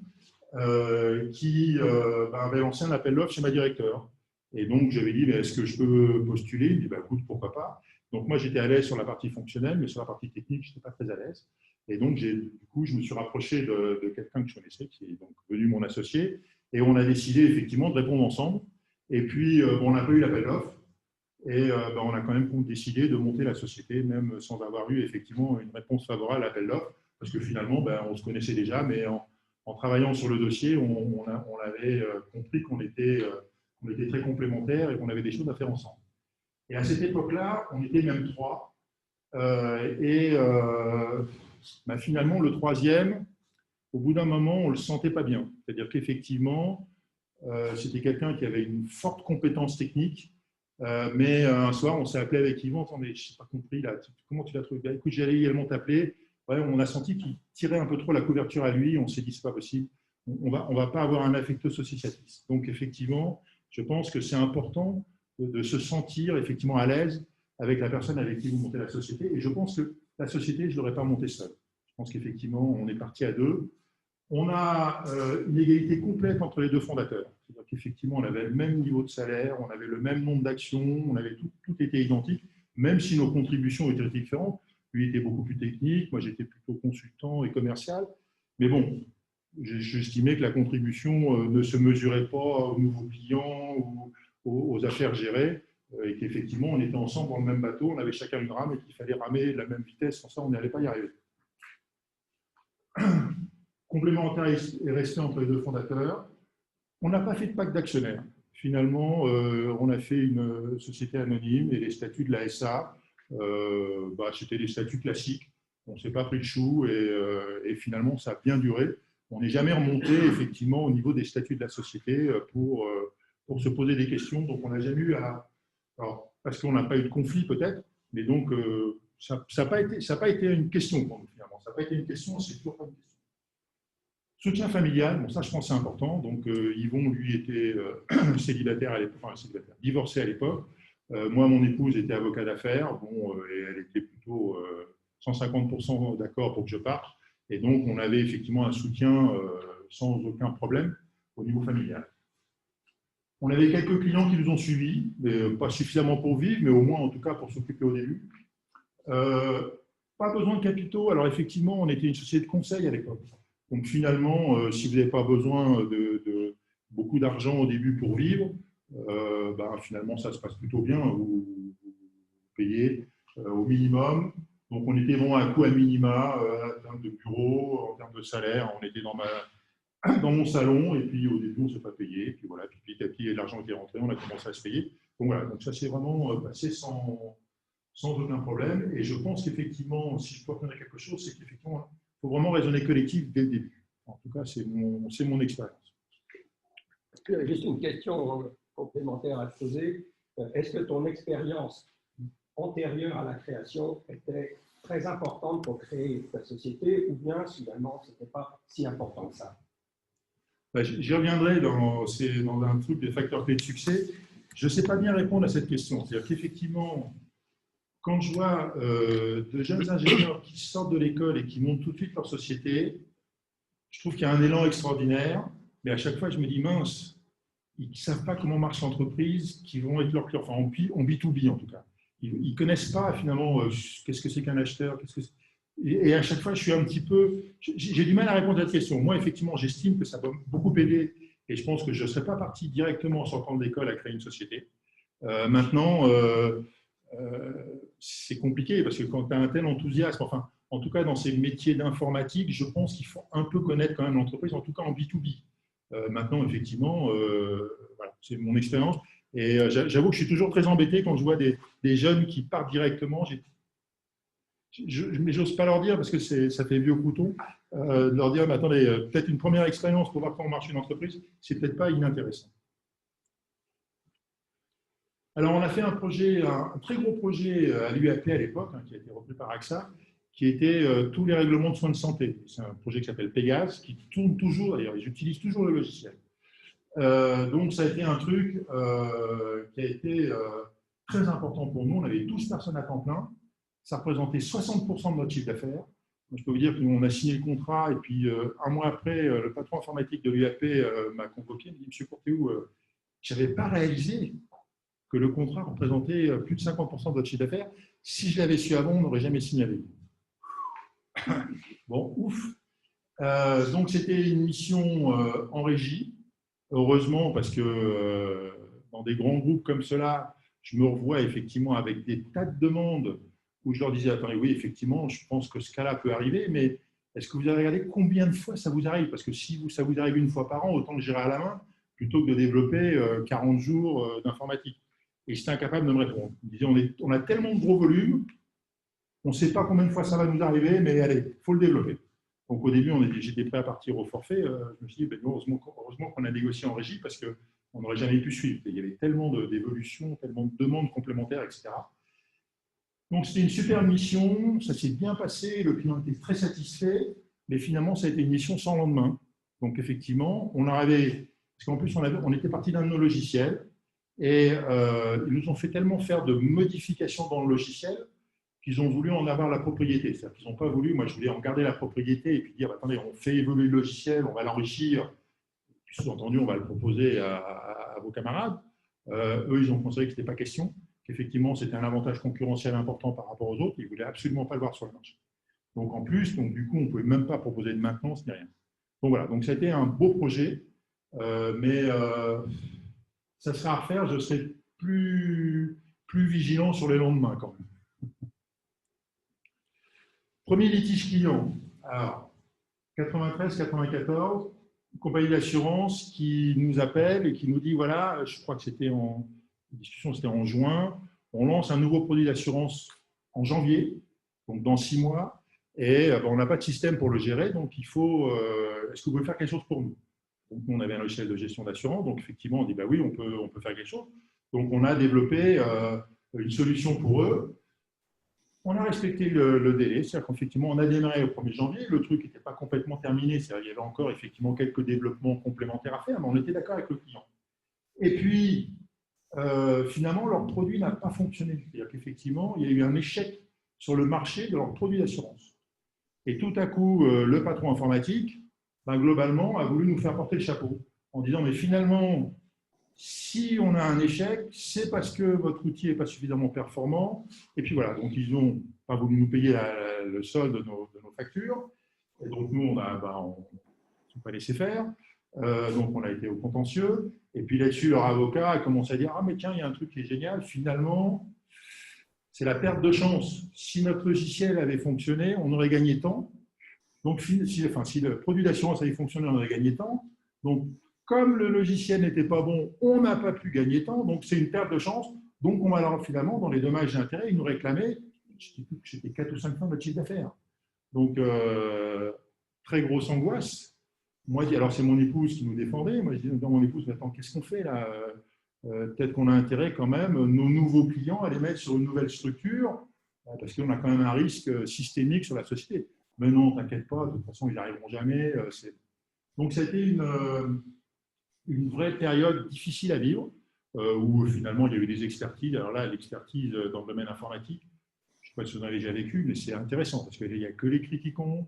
qui avait lancé un appel d'offres chez ma directeur. Et donc, j'avais dit, est-ce que je peux postuler? Il me dit, écoute, pourquoi pas. Donc, moi, j'étais à l'aise sur la partie fonctionnelle, mais sur la partie technique, je n'étais pas très à l'aise. Et donc, du coup, je me suis rapproché de quelqu'un que je connaissais, qui est donc devenu mon associé, et on a décidé effectivement de répondre ensemble. Et puis, on n'a pas eu l'appel d'offres, et on a quand même décidé de monter la société, même sans avoir eu effectivement une réponse favorable à l'appel d'offres, parce que finalement, on se connaissait déjà, mais en travaillant sur le dossier, on avait compris qu'on était très complémentaires et qu'on avait des choses à faire ensemble. Et à cette époque-là, on était même 3. Finalement, le troisième, au bout d'un moment, on ne le sentait pas bien. C'est-à-dire qu'effectivement, C'était quelqu'un qui avait une forte compétence technique. Mais un soir, on s'est appelé avec Yvan. Attendez, je n'ai pas compris, là, comment tu l'as trouvé? Écoute, j'allais également t'appeler. Ouais, on a senti qu'il tirait un peu trop la couverture à lui. On s'est dit, ce n'est pas possible. On va pas avoir un affectus associatif. Donc, effectivement, je pense que c'est important de se sentir effectivement à l'aise avec la personne avec qui vous montez la société. Et je pense que la société, je ne l'aurais pas montée seule. Je pense qu'effectivement, on est parti à deux. On a une égalité complète entre les deux fondateurs. C'est-à-dire qu'effectivement, on avait le même niveau de salaire, on avait le même nombre d'actions, on avait tout était identique, même si nos contributions étaient différentes. Lui était beaucoup plus technique, moi j'étais plutôt consultant et commercial. Mais bon, j'estimais que la contribution ne se mesurait pas aux nouveaux clients ou aux affaires gérées, et qu'effectivement, on était ensemble dans le même bateau, on avait chacun une rame et qu'il fallait ramer de la même vitesse, sans ça, on n'allait pas y arriver. Complémentaire et respect entre les deux fondateurs. On n'a pas fait de pacte d'actionnaires. Finalement, on a fait une société anonyme et les statuts de la SA, c'était des statuts classiques. On ne s'est pas pris le chou et finalement, ça a bien duré. On n'est jamais remonté effectivement au niveau des statuts de la société pour se poser des questions. Donc, on n'a jamais eu à... Alors, parce qu'on n'a pas eu de conflit peut-être, mais donc, ça n'a pas été une question pour nous finalement. Ça n'a pas été une question, c'est toujours pas une question. Soutien familial, bon, ça je pense c'est important. Donc Yvon, lui, était célibataire à l'époque, divorcé à l'époque. Moi, mon épouse était avocat d'affaires, bon, et elle était plutôt 150% d'accord pour que je parte. Et donc, on avait effectivement un soutien sans aucun problème au niveau familial. On avait quelques clients qui nous ont suivis, mais pas suffisamment pour vivre, mais au moins en tout cas pour s'occuper au début. Pas besoin de capitaux. Alors effectivement, on était une société de conseil à l'époque. Donc finalement, si vous n'avez pas besoin de beaucoup d'argent au début pour vivre, finalement ça se passe plutôt bien. Vous payez au minimum. Donc on était vraiment à un coût à minima en termes de bureau, en termes de salaire. On était dans mon salon et puis au début on ne s'est pas payé. Puis voilà, puis petit à petit l'argent était rentré, on a commencé à se payer. Donc voilà, donc ça s'est vraiment passé sans aucun problème. Et je pense qu'effectivement, si je peux retenir quelque chose, c'est qu'effectivement il faut vraiment raisonner collectif dès le début. En tout cas, c'est mon expérience. Juste une question complémentaire à te poser. Est-ce que ton expérience antérieure à la création était très importante pour créer ta société ou bien finalement, ce n'était pas si important que ça? J'y reviendrai dans un truc des facteurs clés de succès. Je ne sais pas bien répondre à cette question. C'est-à-dire qu'effectivement, quand je vois de jeunes ingénieurs qui sortent de l'école et qui montent tout de suite leur société, je trouve qu'il y a un élan extraordinaire, mais à chaque fois, je me dis, mince, ils ne savent pas comment marche l'entreprise, qui vont être leurs clients, enfin, en B2B en tout cas. Ils ne connaissent pas finalement qu'est-ce que c'est qu'un acheteur, et à chaque fois, je suis un petit peu... J'ai du mal à répondre à cette question. Moi, effectivement, j'estime que ça peut beaucoup aider, et je pense que je ne serais pas parti directement en sortant de l'école à créer une société. Maintenant... c'est compliqué parce que quand tu as un tel enthousiasme, enfin, en tout cas dans ces métiers d'informatique, je pense qu'il faut un peu connaître quand même l'entreprise, en tout cas en B2B. Maintenant, effectivement, voilà, c'est mon expérience. Et j'avoue que je suis toujours très embêté quand je vois des jeunes qui partent directement. Mais j'ose pas leur dire parce que ça fait vieux couteau, de leur dire, mais attendez, peut-être une première expérience pour voir comment marche une entreprise, c'est peut-être pas inintéressant. Alors, on a fait un très gros projet à l'UAP à l'époque, qui a été repris par AXA, qui était tous les règlements de soins de santé. C'est un projet qui s'appelle Pégase, qui tourne toujours, d'ailleurs, ils utilisent toujours le logiciel. Donc, ça a été un truc qui a été très important pour nous. On avait 12 personnes à temps plein. Ça représentait 60% de notre chiffre d'affaires. Je peux vous dire qu'on a signé le contrat et puis un mois après, le patron informatique de l'UAP m'a convoqué. Il m'a dit, Monsieur Courthéou, je n'avais pas réalisé que le contrat représentait plus de 50% de votre chiffre d'affaires. Si je l'avais su avant, on n'aurait jamais signé avec vous. Bon, ouf. Donc, c'était une mission en régie. Heureusement, parce que dans des grands groupes comme cela, je me revois effectivement avec des tas de demandes où je leur disais, attendez, oui, effectivement, je pense que ce cas-là peut arriver, mais est-ce que vous avez regardé combien de fois ça vous arrive? Parce que si ça vous arrive une fois par an, autant le gérer à la main, plutôt que de développer 40 jours d'informatique. Et j'étais incapable de me répondre. Il disait, on a tellement de gros volumes, on ne sait pas combien de fois ça va nous arriver, mais allez, il faut le développer. Donc au début, j'étais prêt à partir au forfait. Je me suis dit, ben, heureusement qu'on a négocié en régie parce qu'on n'aurait jamais pu suivre. Il y avait tellement d'évolutions, tellement de demandes complémentaires, etc. Donc c'était une super mission, ça s'est bien passé, le client était très satisfait, mais finalement, ça a été une mission sans lendemain. Donc effectivement, parce qu'en plus, on était parti d'un de nos logiciels, et ils nous ont fait tellement faire de modifications dans le logiciel qu'ils ont voulu en avoir la propriété. C'est-à-dire qu'ils n'ont pas voulu, moi je voulais en garder la propriété et puis dire, attendez, on fait évoluer le logiciel, on va l'enrichir, puis sous-entendu, on va le proposer à vos camarades. Eux, ils ont considéré que ce n'était pas question, qu'effectivement, c'était un avantage concurrentiel important par rapport aux autres, ils ne voulaient absolument pas le voir sur le marché. Donc en plus, du coup, on ne pouvait même pas proposer de maintenance ni rien. Donc voilà, donc ça a été un beau projet, mais ça sera à refaire, je serai plus vigilant sur les lendemains quand même. Premier litige client. Alors, 93-94, compagnie d'assurance qui nous appelle et qui nous dit, voilà, je crois que c'était en juin, on lance un nouveau produit d'assurance en janvier, donc dans 6 mois, et on n'a pas de système pour le gérer, donc il faut, est-ce que vous pouvez faire quelque chose pour nous? Donc nous, on avait un logiciel de gestion d'assurance, donc effectivement, on dit, bah oui, on peut faire quelque chose. Donc on a développé une solution pour eux. On a respecté le délai, c'est-à-dire qu'effectivement, on a démarré au 1er janvier, le truc n'était pas complètement terminé, c'est-à-dire qu'il y avait encore effectivement quelques développements complémentaires à faire, mais on était d'accord avec le client. Et puis, finalement, leur produit n'a pas fonctionné. C'est-à-dire qu'effectivement, il y a eu un échec sur le marché de leur produit d'assurance. Et tout à coup, le patron informatique, globalement, a voulu nous faire porter le chapeau en disant, mais finalement, si on a un échec, c'est parce que votre outil n'est pas suffisamment performant. Et puis voilà, donc ils n'ont pas voulu nous payer le solde de nos factures. Et donc nous, on ne pas laissé faire. Donc on a été au contentieux. Et puis là-dessus, leur avocat a commencé à dire, ah mais tiens, il y a un truc qui est génial. Finalement, c'est la perte de chance. Si notre logiciel avait fonctionné, on aurait gagné tant. Donc si le produit d'assurance avait fonctionné, on aurait gagné tant. Donc comme le logiciel n'était pas bon, on n'a pas pu gagner tant, donc c'est une perte de chance. Donc, on va alors finalement, dans les dommages et intérêts, ils nous réclamaient, c'était 4 ou 5 fois notre chiffre d'affaires. Donc, très grosse angoisse. Moi, alors c'est mon épouse qui nous défendait. Moi, je dis dans mon épouse, mais attends, qu'est-ce qu'on fait là? Peut-être qu'on a intérêt quand même, nos nouveaux clients, à les mettre sur une nouvelle structure, parce qu'on a quand même un risque systémique sur la société. Mais non, t'inquiète pas, de toute façon, ils n'y arriveront jamais. Donc, c'était une vraie période difficile à vivre, où finalement il y a eu des expertises. Alors là, l'expertise dans le domaine informatique, je ne sais pas si vous en avez déjà vécu, mais c'est intéressant parce qu'il n'y a que l'écrit qui compte.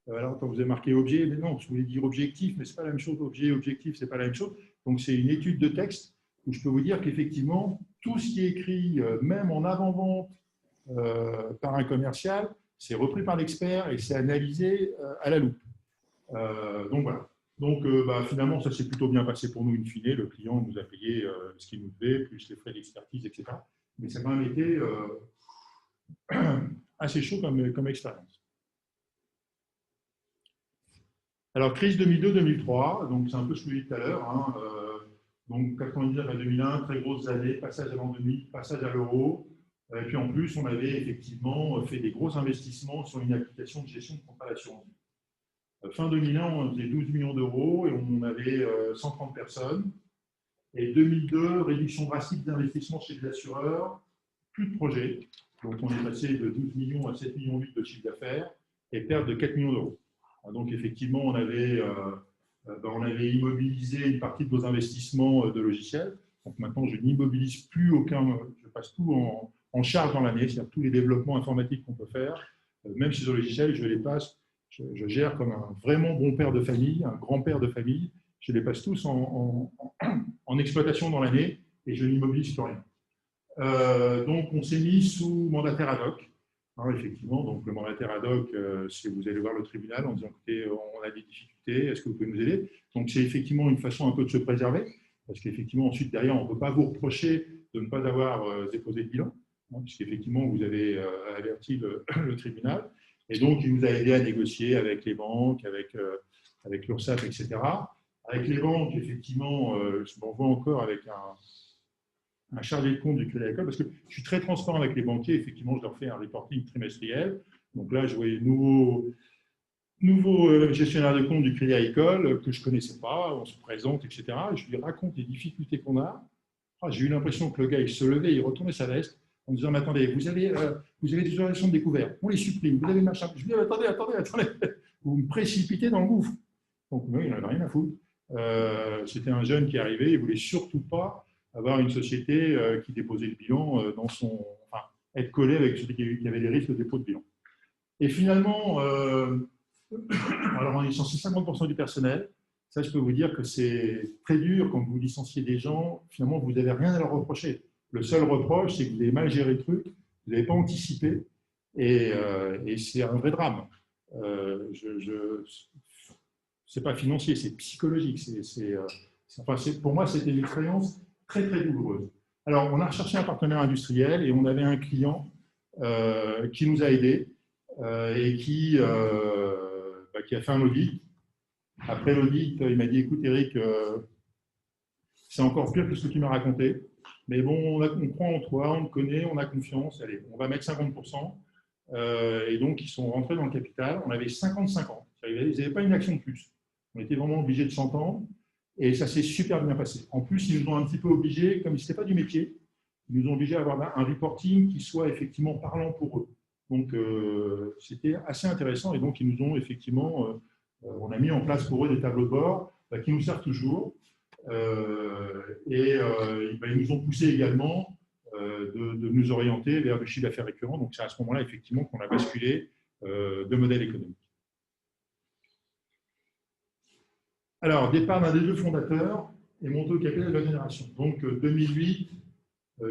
Alors quand vous avez marqué objet, mais non, je voulais dire objectif, mais ce n'est pas la même chose. Objet, objectif, ce n'est pas la même chose. Donc c'est une étude de texte où je peux vous dire qu'effectivement, tout ce qui est écrit, même en avant-vente par un commercial, c'est repris par l'expert et c'est analysé à la loupe. Donc voilà. Donc, finalement, ça s'est plutôt bien passé pour nous, in fine. Le client nous a payé ce qu'il nous devait, plus les frais d'expertise, etc. Mais ça a quand même été assez chaud comme expérience. Alors, crise 2002-2003, donc c'est un peu ce que je vous ai dit tout à l'heure. Hein, donc, 99 à 2001, très grosses années, passage à l'an 2000, passage à l'euro. Et puis en plus, on avait effectivement fait des gros investissements sur une application de gestion de contrat d'assurance. Fin 2001, on faisait 12 millions d'euros et on avait 130 personnes. Et 2002, réduction drastique d'investissement chez les assureurs, plus de projets. Donc on est passé de 12 millions à 7,8 millions de chiffre d'affaires et perte de 4 millions d'euros. Donc effectivement, on avait immobilisé une partie de nos investissements de logiciels. Donc maintenant, je n'immobilise plus aucun, je passe tout en charge dans l'année, c'est-à-dire tous les développements informatiques qu'on peut faire, même si sur le logiciel, je les passe. Je gère comme un vraiment bon père de famille, un grand-père de famille. Je les passe tous en exploitation dans l'année et je n'immobilise plus rien. Donc, on s'est mis sous mandataire ad hoc. Hein, effectivement, donc le mandataire ad hoc, c'est vous allez voir le tribunal en disant écoutez, on a des difficultés, est-ce que vous pouvez nous aider? Donc, c'est effectivement une façon un peu de se préserver, parce qu'effectivement, ensuite, derrière, on ne peut pas vous reprocher de ne pas avoir déposé de bilan, hein, puisqu'effectivement, vous avez averti le tribunal. Et donc, il nous a aidé à négocier avec les banques, avec l'URSSAF, etc. Avec les banques, effectivement, je m'en vois encore avec un chargé de compte du Crédit Agricole, parce que je suis très transparent avec les banquiers. Effectivement, je leur fais un reporting trimestriel. Donc là, je voyais nouveau gestionnaire de compte du Crédit Agricole que je ne connaissais pas, on se présente, etc. Et je lui raconte les difficultés qu'on a. J'ai eu l'impression que le gars, il se levait, il retournait sa veste en disant, mais attendez, vous avez des opérations de découvert, on les supprime, vous avez machin. Je lui dis, attendez, vous me précipitez dans le gouffre. Donc, oui, il n'en avait rien à foutre. C'était un jeune qui arrivait, il ne voulait surtout pas avoir une société qui déposait le bilan dans son... Enfin, être collé avec celui qui avait les risques de dépôt de bilan. Et finalement, alors on licencie 50% du personnel. Ça, je peux vous dire que c'est très dur quand vous licenciez des gens. Finalement, vous n'avez rien à leur reprocher. Le seul reproche, c'est que vous avez mal géré le truc, vous n'avez pas anticipé, et c'est un vrai drame. C'est pas financier, c'est psychologique. Pour moi, c'était une expérience très, très douloureuse. Alors, on a recherché un partenaire industriel et on avait un client qui nous a aidés et qui a fait un audit. Après l'audit, il m'a dit, écoute Eric, c'est encore pire que ce que tu m'as raconté, mais bon, on croit en toi, on te connaît, on a confiance, allez, on va mettre 50%. Et donc, ils sont rentrés dans le capital. On avait 55 ans. Ils n'avaient pas une action de plus. On était vraiment obligés de s'entendre et ça s'est super bien passé. En plus, ils nous ont un petit peu obligés, comme ce n'était pas du métier, ils nous ont obligés à avoir un reporting qui soit effectivement parlant pour eux. Donc, c'était assez intéressant et donc, ils nous ont effectivement, on a mis en place pour eux des tableaux de bord qui nous servent toujours. Ils nous ont poussé également de nous orienter vers le chiffre d'affaires récurrent. Donc, c'est à ce moment-là, effectivement, qu'on a basculé de modèle économique. Alors, départ d'un des deux fondateurs et montée au capital de la génération. Donc, 2008,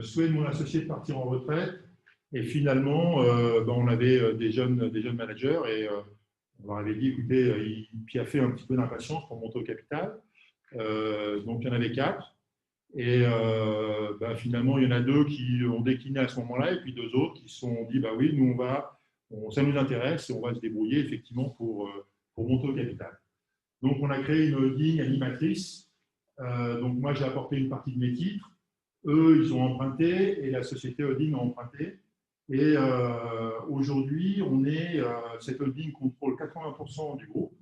souhait de mon associé de partir en retraite. Et finalement, on avait des jeunes managers et on leur avait dit, écoutez, il piaffait un petit peu d'impatience pour monter au capital. Donc, il y en avait 4. Et finalement, il y en a 2 qui ont décliné à ce moment-là, et puis 2 autres qui se sont dit, bah oui, nous, ça nous intéresse et on va se débrouiller effectivement pour monter au capital. Donc, on a créé une holding animatrice. Donc, moi, j'ai apporté une partie de mes titres. Eux, ils ont emprunté et la société holding a emprunté. Et aujourd'hui, cette holding contrôle 80% du groupe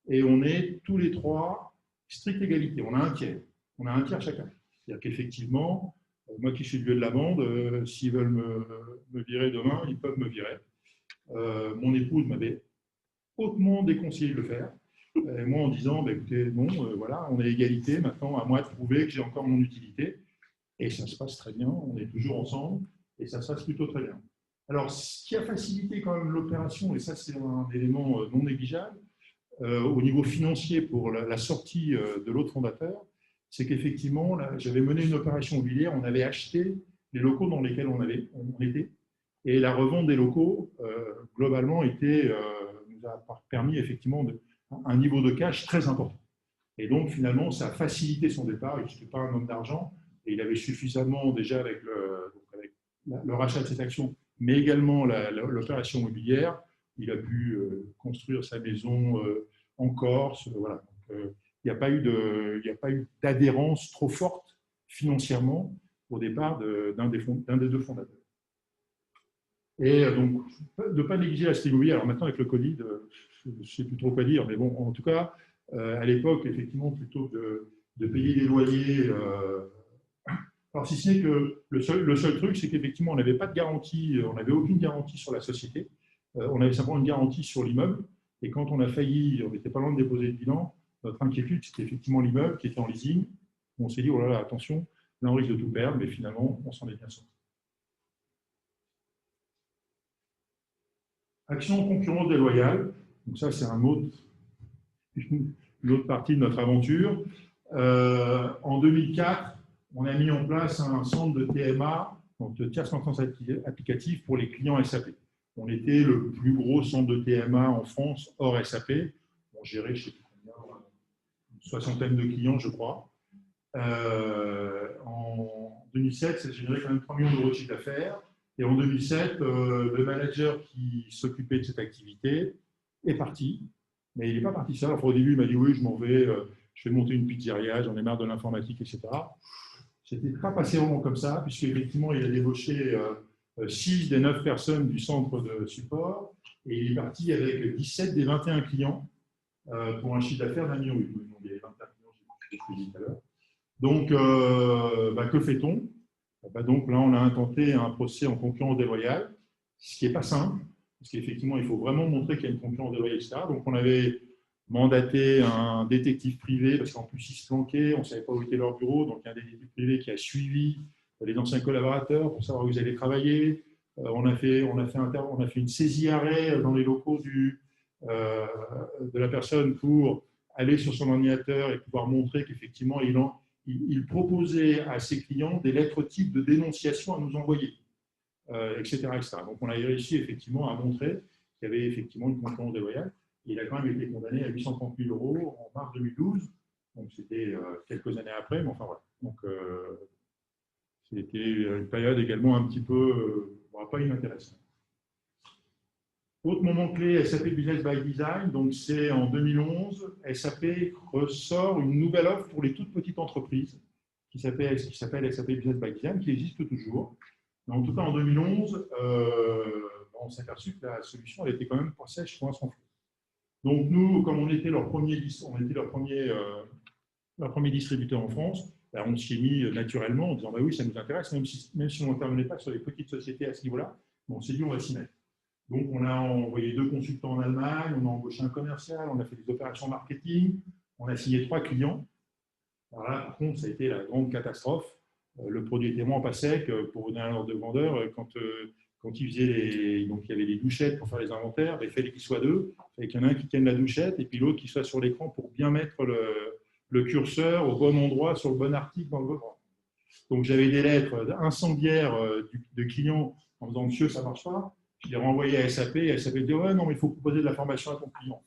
et on est tous les 3 stricte égalité. On a un tiers. On a un tiers chacun. C'est-à-dire qu'effectivement, moi qui suis le vieux de la bande, s'ils veulent me virer demain, ils peuvent me virer. Mon épouse m'avait hautement déconseillé de le faire. Et moi en disant, écoutez, non, voilà, on est égalité, maintenant à moi de prouver que j'ai encore mon utilité. Et ça se passe très bien, on est toujours ensemble et ça se passe plutôt très bien. Alors, ce qui a facilité quand même l'opération, et ça c'est un élément non négligeable, au niveau financier pour la sortie de l'autre fondateur, c'est qu'effectivement, j'avais mené une opération immobilière, on avait acheté les locaux dans lesquels on était, et la revente des locaux, globalement, nous a permis effectivement un niveau de cash très important. Et donc, finalement, ça a facilité son départ. Il n'était pas un homme d'argent, et il avait suffisamment déjà avec le rachat de cette action, mais également l'opération immobilière, il a pu construire sa maison en Corse. Voilà. Donc, il n'y a pas eu d'adhérence trop forte financièrement au départ d'un des 2 fondateurs. Et donc, de ne pas négliger l'aspect immobilier. Alors maintenant, avec le Covid, je ne sais plus trop quoi dire, mais bon, en tout cas, à l'époque, effectivement, plutôt de payer des loyers. Alors, si ce n'est que le seul truc, c'est qu'effectivement, on n'avait pas de garantie, on n'avait aucune garantie sur la société. On avait simplement une garantie sur l'immeuble. Et quand on a failli, on n'était pas loin de déposer le bilan, notre inquiétude, c'était effectivement l'immeuble qui était en leasing. On s'est dit, oh là là, attention, là, on risque de tout perdre, mais finalement, on s'en est bien sorti. Action concurrence déloyale. Donc ça, c'est une autre partie de notre aventure. En 2004, on a mis en place un centre de TMA, donc de tierce maintenance applicative pour les clients SAP. On était le plus gros centre de TMA en France, hors SAP. On gérait, je ne sais plus combien, une soixantaine de clients, je crois. En 2007, ça générait quand même 3 millions d'euros de chiffre d'affaires. Et en 2007, le manager qui s'occupait de cette activité est parti. Mais il n'est pas parti seul. Alors, au début, il m'a dit, oui, je m'en vais, je vais monter une pizzeria, j'en ai marre de l'informatique, etc. C'était pas passé vraiment comme ça, puisqu'effectivement, il a débauché 6 des 9 personnes du centre de support. et il est parti avec 17 des 21 clients pour un chiffre d'affaires d'1,8 million. Il y avait 21 clients, j'ai dit tout à l'heure. Donc, que fait-on? Donc là, on a intenté un procès en concurrence déloyale, ce qui n'est pas simple, parce qu'effectivement, il faut vraiment montrer qu'il y a une concurrence déloyale, etc. Donc, on avait mandaté un détective privé, parce qu'en plus, ils se planquaient, on ne savait pas où était leur bureau, donc il y a un détective privé qui a suivi les anciens collaborateurs pour savoir où ils allaient travailler. On a fait une saisie arrêt dans les locaux de la personne pour aller sur son ordinateur et pouvoir montrer qu'effectivement, il proposait à ses clients des lettres types de dénonciation à nous envoyer, etc., etc. Donc, on a réussi effectivement à montrer qu'il y avait effectivement une concurrence déloyale. Et il a quand même été condamné à 830 000 € en mars 2012. Donc, c'était quelques années après, mais enfin voilà. Donc, c'était une période également un petit peu pas inintéressante. Autre moment clé, SAP Business by Design. Donc, c'est en 2011, SAP ressort une nouvelle offre pour les toutes petites entreprises qui s'appelle SAP Business by Design, qui existe toujours. Mais en tout cas, en 2011, on s'est aperçu que la solution elle était quand même pas sèche, sans flou. Donc, nous, comme on était leur premier distributeur en France, on s'y est mis naturellement en disant bah oui, ça nous intéresse, même si on n'intervenait pas sur les petites sociétés à ce niveau-là, on s'est dit on va s'y mettre. Donc, on a envoyé 2 consultants en Allemagne, on a embauché un commercial, on a fait des opérations marketing, on a signé 3 clients. Alors là, par contre, ça a été la grande catastrophe. Le produit était vraiment pas sec. Pour donner un ordre de grandeur, quand ils faisaient donc il y avait des douchettes pour faire les inventaires, il fallait qu'ils soient 2, il qu'il y en a un qui tienne la douchette et puis l'autre qui soit sur l'écran pour bien mettre le curseur au bon endroit sur le bon article dans le bon endroit. Donc j'avais des lettres incendiaires de clients en disant monsieur ça marche pas. Je les renvoyais à SAP et SAP dit ouais non mais il faut proposer de la formation à ton client.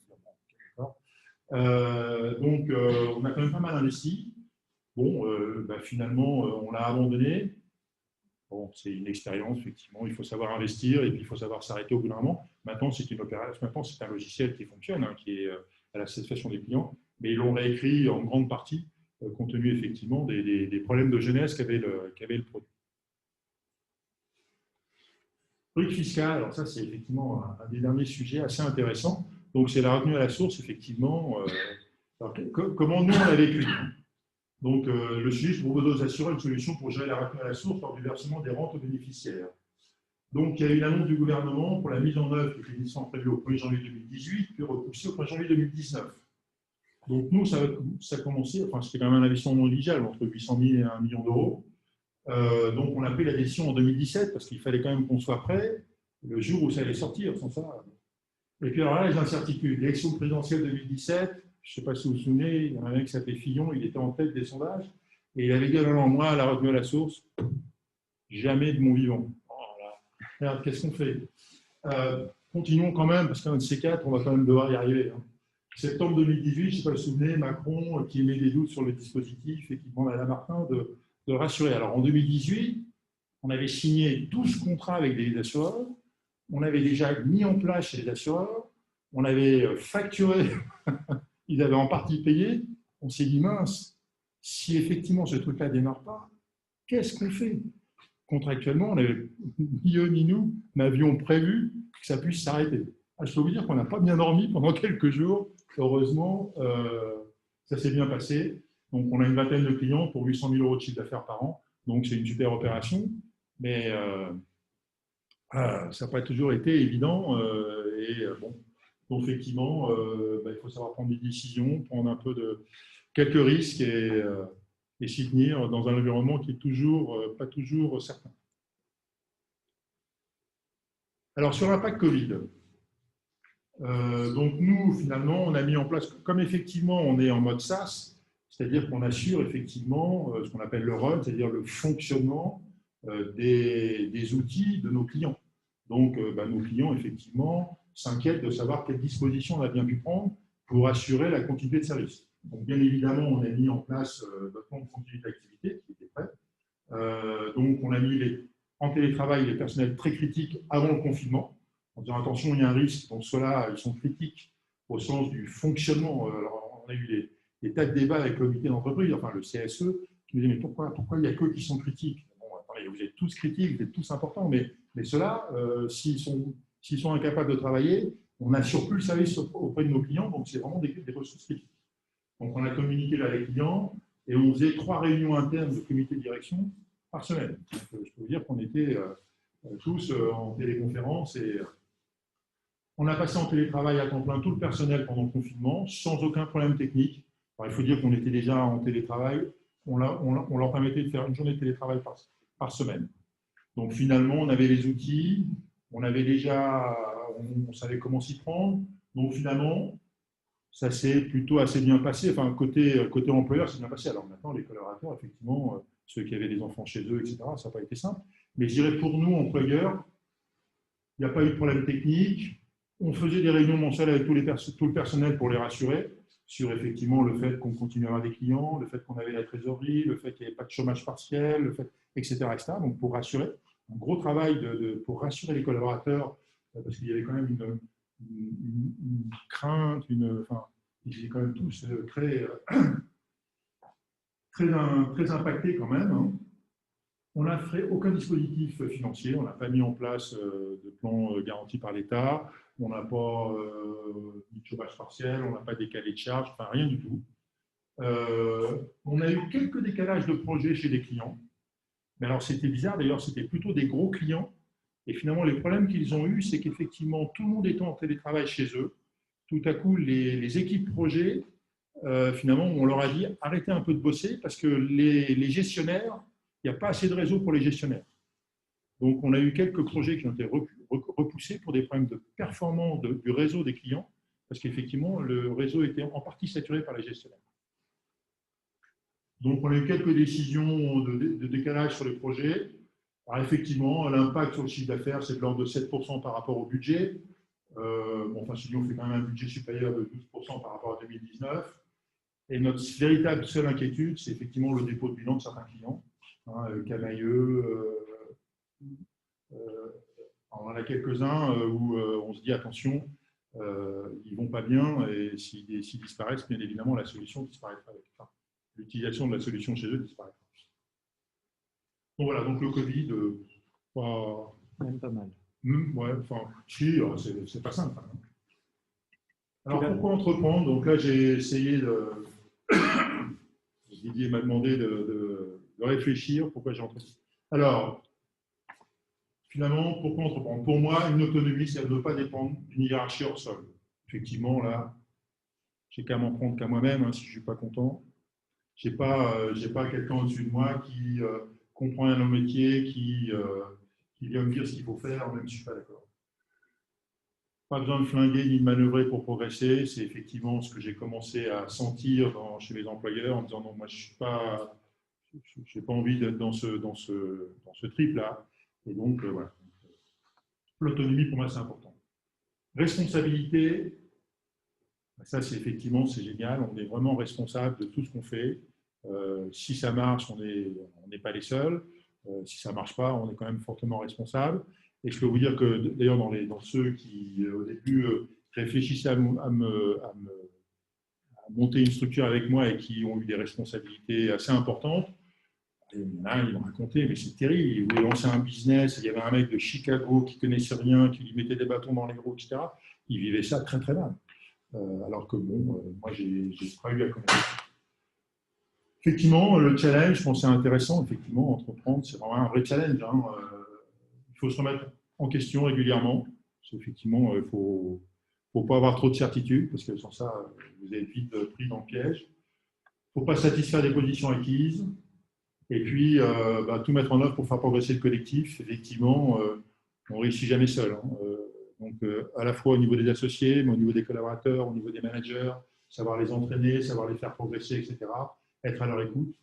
Donc on a quand même pas mal investi. Bon, finalement on l'a abandonné. Bon, c'est une expérience, effectivement, il faut savoir investir et puis il faut savoir s'arrêter au bout d'un moment. Maintenant, c'est une opération, maintenant, c'est un logiciel qui fonctionne, qui est à la satisfaction des clients, mais ils l'ont réécrit en grande partie, compte tenu effectivement des problèmes de jeunesse qu'avait le produit. Truc fiscal, alors ça, c'est effectivement un des derniers sujets assez intéressants. Donc, c'est la retenue à la source, effectivement. Comment nous, on l'a vécu? Donc, le sujet propose aux assureurs une solution pour gérer la retenue à la source lors du versement des rentes aux bénéficiaires. Donc, il y a eu une annonce du gouvernement pour la mise en œuvre qui était initialement prévue au 1er janvier 2018, puis repoussée au 1er janvier 2019. Donc, nous, ça a commencé, enfin, c'était quand même un investissement non négligeable, entre 800 000 et 1 million d'euros. Donc, on a pris la décision en 2017, parce qu'il fallait quand même qu'on soit prêt le jour où ça allait sortir, sans ça. Et puis, alors là, les incertitudes. L'élection présidentielle 2017, je ne sais pas si vous vous souvenez, il y en a un qui s'appelait Fillon, il était en tête des sondages, et il avait dit non, moi, la retenue à la source, jamais de mon vivant. Regarde, qu'est-ce qu'on fait? Continuons quand même, parce qu'un de ces 4, on va quand même devoir y arriver. Septembre 2018, je ne sais pas si vous vous souvenez, Macron qui émet des doutes sur le dispositif et qui demande à la Martin de rassurer. Alors en 2018, on avait signé 12 contrats avec des assureurs, on avait déjà mis en place chez les assureurs, on avait facturé, ils avaient en partie payé, on s'est dit mince, si effectivement ce truc-là ne démarre pas, qu'est-ce qu'on fait? Contractuellement, on n'avait ni eux ni nous n'avions prévu que ça puisse s'arrêter. Je peux vous dire qu'on n'a pas bien dormi pendant quelques jours. Heureusement, ça s'est bien passé. Donc, on a une vingtaine de clients pour 800 000 € de chiffre d'affaires par an. Donc, c'est une super opération. Mais ça n'a pas toujours été évident. Donc, effectivement, il faut savoir prendre des décisions, prendre un peu quelques risques et s'y tenir dans un environnement qui est pas toujours certain. Alors, sur l'impact Covid, donc nous, finalement, on a mis en place, comme effectivement on est en mode SaaS, c'est-à-dire qu'on assure effectivement ce qu'on appelle le run, c'est-à-dire le fonctionnement des outils de nos clients. Donc, nos clients, effectivement, s'inquiètent de savoir quelles dispositions on a bien pu prendre pour assurer la continuité de service. Donc, bien évidemment, on a mis en place notre plan de continuité d'activité qui était prêt. Donc, on a mis en télétravail les personnels très critiques avant le confinement, en disant attention, il y a un risque. Donc, ceux-là, ils sont critiques au sens du fonctionnement. Alors, on a eu des tas de débats avec le comité d'entreprise, enfin le CSE, qui nous disait mais pourquoi il n'y a qu'eux qui sont critiques? Bon, attendez, vous êtes tous critiques, vous êtes tous importants, mais ceux-là, s'ils S'ils sont incapables de travailler, on n'assure plus le service auprès de nos clients, donc c'est vraiment des ressources critiques. Donc on a communiqué là avec les clients et on faisait 3 réunions internes de comité de direction par semaine. Donc, je peux vous dire qu'on était tous en téléconférence et on a passé en télétravail à temps plein tout le personnel pendant le confinement sans aucun problème technique. Alors, il faut dire qu'on était déjà en télétravail, on leur permettait de faire une journée de télétravail par semaine. Donc finalement, on avait les outils, on savait comment s'y prendre. Donc finalement, ça s'est plutôt assez bien passé. Enfin, côté employeur, c'est bien passé. Alors maintenant, les collaborateurs, effectivement, ceux qui avaient des enfants chez eux, etc., ça n'a pas été simple. Mais je dirais pour nous, employeurs, il n'y a pas eu de problème technique. On faisait des réunions mensuelles avec tout le personnel pour les rassurer sur effectivement le fait qu'on continuait à avoir des clients, le fait qu'on avait la trésorerie, le fait qu'il n'y avait pas de chômage partiel, le fait, etc., etc. Donc pour rassurer, un gros travail pour rassurer les collaborateurs, parce qu'il y avait quand même une crainte, enfin, ils étaient quand même tous très impactés quand même. Hein. On n'a fait aucun dispositif financier, on n'a pas mis en place de plan garanti par l'État, on n'a pas mis de chômage partiel, on n'a pas décalé de charges, enfin rien du tout. On a eu quelques décalages de projets chez des clients, mais alors c'était bizarre, d'ailleurs c'était plutôt des gros clients, et finalement les problèmes qu'ils ont eus, c'est qu'effectivement tout le monde étant en télétravail chez eux, tout à coup les équipes projets, finalement on leur a dit arrêtez un peu de bosser parce que les gestionnaires, il n'y a pas assez de réseau pour les gestionnaires. Donc, on a eu quelques projets qui ont été repoussés pour des problèmes de performance du réseau des clients, parce qu'effectivement, le réseau était en partie saturé par les gestionnaires. Donc, on a eu quelques décisions de décalage sur les projets. Alors, effectivement, l'impact sur le chiffre d'affaires, c'est de l'ordre de 7% par rapport au budget. Enfin, si on fait quand même un budget supérieur de 12% par rapport à 2019. Et notre véritable seule inquiétude, c'est effectivement le dépôt de bilan de certains clients. Camailleux, on en a quelques-uns où on se dit attention, ils ne vont pas bien et s'ils disparaissent, bien évidemment, la solution disparaîtra. Enfin, l'utilisation de la solution chez eux disparaîtra. Donc voilà, donc le Covid, même pas mal. Ouais, enfin, si, c'est pas simple. Hein. Alors pourquoi entreprendre? Donc là, j'ai essayé de. Didier m'a demandé de réfléchir pourquoi j'ai entrepris. Alors, finalement, pourquoi entreprendre? Pour moi, une autonomie, ça ne doit pas dépendre d'une hiérarchie hors sol. Effectivement, là, j'ai qu'à m'en prendre qu'à moi-même hein, si je ne suis pas content. Je n'ai pas quelqu'un au-dessus de moi qui comprend un métier, qui vient me dire ce qu'il faut faire, même si je ne suis pas d'accord. Pas besoin de flinguer ni de manœuvrer pour progresser. C'est effectivement ce que j'ai commencé à sentir chez les employeurs en disant non, moi je n'ai pas envie d'être dans ce trip-là. Et donc, voilà. L'autonomie, pour moi, c'est important. Responsabilité, ça, c'est effectivement, c'est génial. On est vraiment responsable de tout ce qu'on fait. Si ça marche, on n'est pas les seuls. Si ça ne marche pas, on est quand même fortement responsable. Et je peux vous dire que, d'ailleurs, dans ceux qui, au début, réfléchissaient à monter une structure avec moi et qui ont eu des responsabilités assez importantes, il y en a, ils m'ont raconté, mais c'est terrible. Ils voulaient lancer un business, il y avait un mec de Chicago qui ne connaissait rien, qui lui mettait des bâtons dans les roues, etc. Ils vivaient ça très, très mal. Alors que, bon, moi, j'ai pas eu à commencer. Effectivement, le challenge, je pense que c'est intéressant. Effectivement, entreprendre, c'est vraiment un vrai challenge. Hein. Il faut se remettre en question régulièrement. Parce qu'effectivement, il ne faut pas avoir trop de certitudes, parce que sans ça, vous êtes vite pris dans le piège. Il ne faut pas satisfaire des positions acquises. Et puis, tout mettre en œuvre pour faire progresser le collectif. Effectivement, on ne réussit jamais seul. Hein. Donc, à la fois au niveau des associés, mais au niveau des collaborateurs, au niveau des managers, savoir les entraîner, savoir les faire progresser, etc. Être à leur écoute.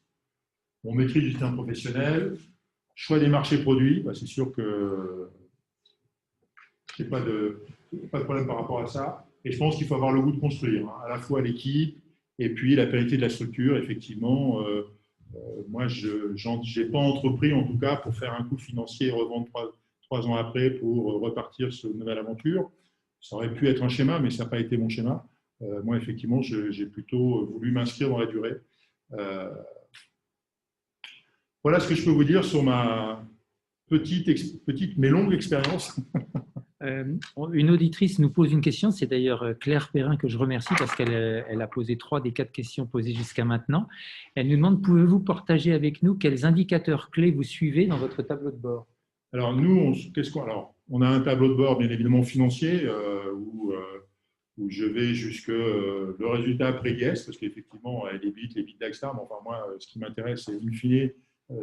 On maîtrise du terrain professionnel. Choix des marchés produits, c'est sûr que je n'ai pas de problème par rapport à ça. Et je pense qu'il faut avoir le goût de construire, hein, à la fois l'équipe et puis la pérennité de la structure. Effectivement, moi, je n'ai pas entrepris, en tout cas, pour faire un coup financier et revendre 3 ans après pour repartir sur une nouvelle aventure. Ça aurait pu être un schéma, mais ça n'a pas été mon schéma. Moi, effectivement, j'ai plutôt voulu m'inscrire dans la durée. Voilà ce que je peux vous dire sur ma petite mais longue expérience Une auditrice nous pose une question, c'est d'ailleurs Claire Perrin que je remercie parce qu'elle a posé 3 des 4 questions posées jusqu'à maintenant. Elle nous demande, pouvez-vous partager avec nous quels indicateurs clés vous suivez dans votre tableau de bord? Alors nous, on a un tableau de bord bien évidemment financier où je vais jusque le résultat après IS, parce qu'effectivement, les bits, etc. Mais enfin, moi, ce qui m'intéresse, c'est in fine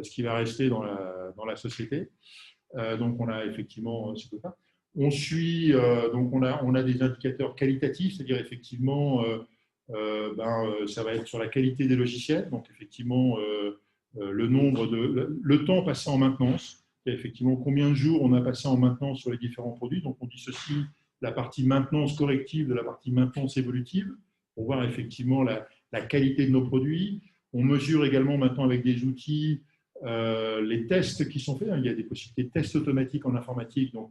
ce qui va rester dans la société. Donc, on a effectivement ce que ça. On suit, donc on a des indicateurs qualitatifs, c'est-à-dire effectivement, ça va être sur la qualité des logiciels, donc effectivement, le temps passé en maintenance, et effectivement combien de jours on a passé en maintenance sur les différents produits. Donc, on dissocie la partie maintenance corrective de la partie maintenance évolutive pour voir effectivement la qualité de nos produits. On mesure également maintenant avec des outils les tests qui sont faits. Il y a des possibilités de tests automatiques en informatique. Donc,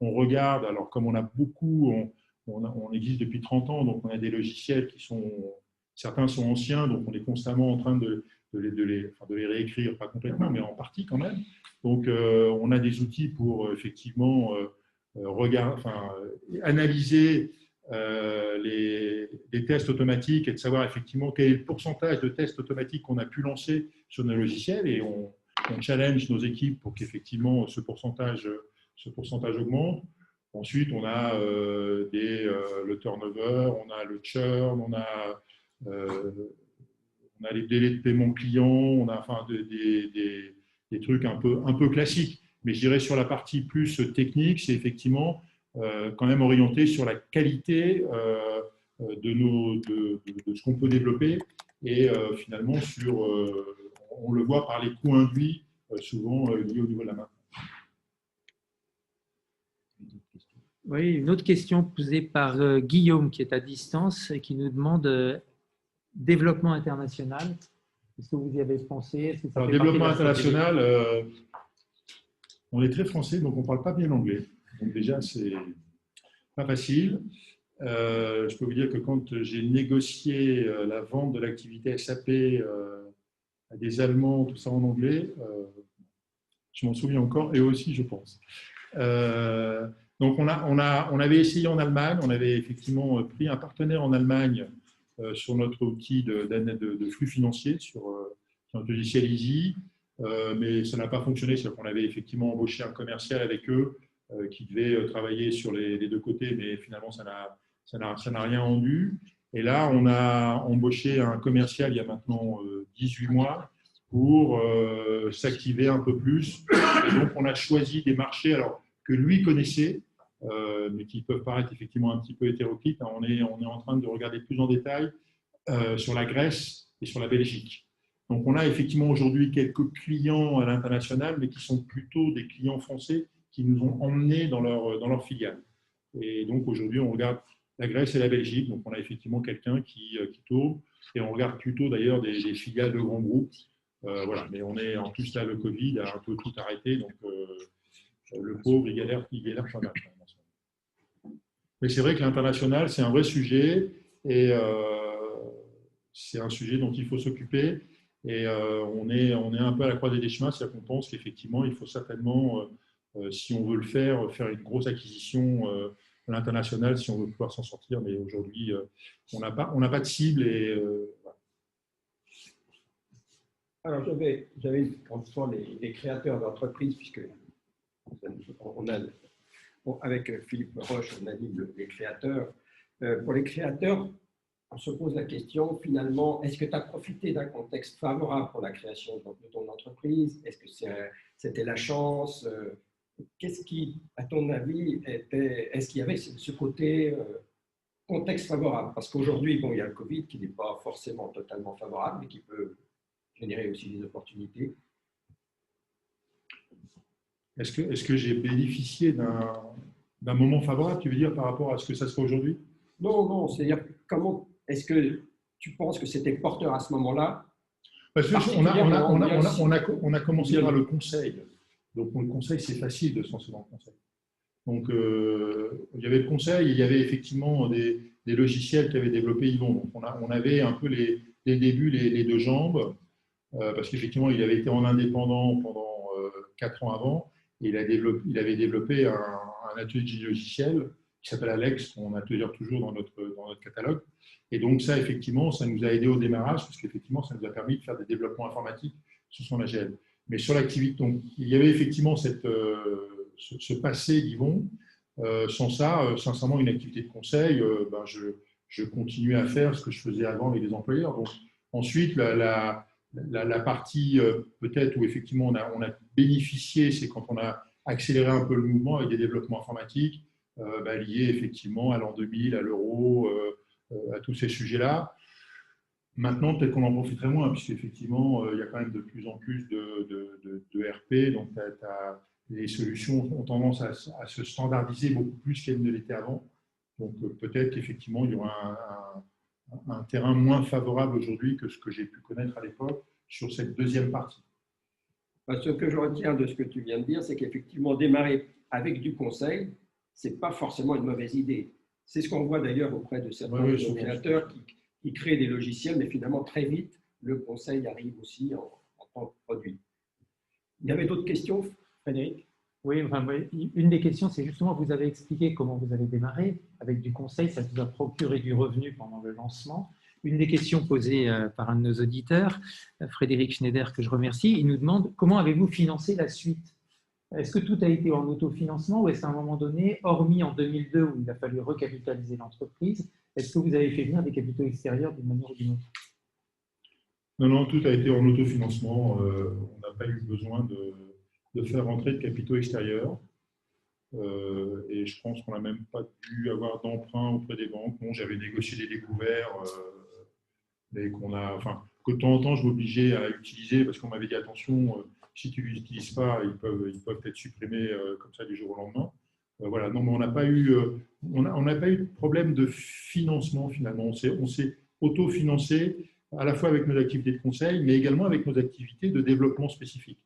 on regarde, alors comme on a beaucoup, on existe depuis 30 ans, donc on a des logiciels certains sont anciens, donc on est constamment en train de les réécrire, pas complètement, mais en partie quand même. Donc, on a des outils pour effectivement analyser les tests automatiques et de savoir effectivement quel est le pourcentage de tests automatiques qu'on a pu lancer sur nos logiciels, et on challenge nos équipes pour qu'effectivement ce pourcentage augmente. Ensuite, on a le turnover, on a le churn, on a les délais de paiement client, on a des trucs un peu classiques. Mais je dirais sur la partie plus technique, c'est effectivement quand même orienté sur la qualité de ce qu'on peut développer, et finalement on le voit par les coûts induits souvent liés au niveau de la main. Oui, une autre question posée par Guillaume qui est à distance et qui nous demande développement international. Est-ce que vous y avez pensé? Alors, développement international, on est très français, donc on ne parle pas bien anglais. Donc déjà, c'est pas facile. Je peux vous dire que quand j'ai négocié la vente de l'activité SAP à des Allemands, tout ça en anglais, je m'en souviens encore, et aussi, je pense. Donc, on avait essayé en Allemagne, on avait effectivement pris un partenaire en Allemagne sur notre outil de flux financier, sur notre logiciel Easy, mais ça n'a pas fonctionné. C'est-à-dire qu'on avait effectivement embauché un commercial avec eux qui devait travailler sur les deux côtés, mais finalement, ça n'a rien rendu. Et là, on a embauché un commercial il y a maintenant 18 mois pour s'activer un peu plus. Et donc, on a choisi des marchés que lui connaissait, mais qui peuvent paraître effectivement un petit peu hétéroclites. On est en train de regarder plus en détail sur la Grèce et sur la Belgique. Donc, on a effectivement aujourd'hui quelques clients à l'international, mais qui sont plutôt des clients français qui nous ont emmenés dans leur filiale. Et donc, aujourd'hui, on regarde la Grèce et la Belgique. Donc, on a effectivement quelqu'un qui tourne, et on regarde plutôt d'ailleurs des filiales de grands groupes. Voilà. Mais on est en plus là, le Covid a un peu tout arrêté, donc le pauvre, il galère pas mal. Mais c'est vrai que l'international, c'est un vrai sujet, et c'est un sujet dont il faut s'occuper. Et on est un peu à la croisée des chemins, c'est-à-dire qu'on pense qu'effectivement, il faut certainement, si on veut le faire une grosse acquisition à l'international, si on veut pouvoir s'en sortir. Mais aujourd'hui, on n'a pas de cible. Et voilà. Alors, j'avais quand ce sont les créateurs d'entreprises, puisque avec Philippe Roche, on anime les créateurs. Pour les créateurs, on se pose la question, finalement, est-ce que tu as profité d'un contexte favorable pour la création de ton entreprise? Est-ce que c'était la chance? Qu'est-ce qui, à ton avis, est-ce qu'il y avait ce côté contexte favorable? Parce qu'aujourd'hui, il y a le Covid qui n'est pas forcément totalement favorable, mais qui peut générer aussi des opportunités. Est-ce que j'ai bénéficié d'un moment favorable, tu veux dire, par rapport à ce que ça serait aujourd'hui? Non, c'est-à-dire comment est-ce que tu penses que c'était porteur à ce moment-là? Parce qu'on a commencé par le conseil. Donc, le conseil, c'est facile de se lancer dans le conseil. Donc, il y avait le conseil, il y avait effectivement des logiciels qu'avait développé Yvon. Donc, on avait un peu les débuts, les deux jambes, parce qu'effectivement, il avait été en indépendant pendant 4 ans avant, et il avait développé un un atelier de génie logiciel qui s'appelle Alex, qu'on a toujours dans notre catalogue. Et donc ça, effectivement, ça nous a aidé au démarrage, parce qu'effectivement, ça nous a permis de faire des développements informatiques sur son AGL. Mais sur l'activité, donc, il y avait effectivement ce passé d'Yvon. Sans ça, sincèrement, une activité de conseil, je continuais à faire ce que je faisais avant avec les employeurs. Donc, ensuite, la partie peut-être où effectivement on a bénéficié, c'est quand on a accéléré un peu le mouvement avec des développements informatiques liés effectivement à l'an 2000, à l'euro, à tous ces sujets-là. Maintenant, peut-être qu'on en profiterait moins, puisqu'effectivement, il y a quand même de plus en plus de RP, donc les solutions ont tendance à se standardiser beaucoup plus qu'elles ne l'étaient avant. Donc peut-être qu'effectivement, il y aura un terrain moins favorable aujourd'hui que ce que j'ai pu connaître à l'époque sur cette deuxième partie. Ce que je retiens de ce que tu viens de dire, c'est qu'effectivement, démarrer avec du conseil, ce n'est pas forcément une mauvaise idée. C'est ce qu'on voit d'ailleurs auprès de certains créateurs qui créent des logiciels, mais finalement, très vite, le conseil arrive aussi en tant que produit. Il y avait d'autres questions, Frédéric? Oui, une des questions, c'est justement, vous avez expliqué comment vous avez démarré avec du conseil, ça vous a procuré du revenu pendant le lancement. Une des questions posées par un de nos auditeurs, Frédéric Schneider, que je remercie, il nous demande comment avez-vous financé la suite? Est-ce que tout a été en autofinancement ou est-ce qu'à un moment donné, hormis en 2002 où il a fallu recapitaliser l'entreprise, est-ce que vous avez fait venir des capitaux extérieurs d'une manière ou d'une autre? Non, tout a été en autofinancement. On n'a pas eu besoin de faire rentrer de capitaux extérieurs. Et je pense qu'on n'a même pas dû avoir d'emprunt auprès des banques. Bon, j'avais négocié des découverts, mais que de temps en temps, je m'obligeais à utiliser parce qu'on m'avait dit attention, si tu ne l'utilises pas, ils peuvent être supprimés comme ça du jour au lendemain. Voilà. Non, mais on n'a pas eu de problème de financement finalement. On s'est autofinancé à la fois avec nos activités de conseil, mais également avec nos activités de développement spécifique.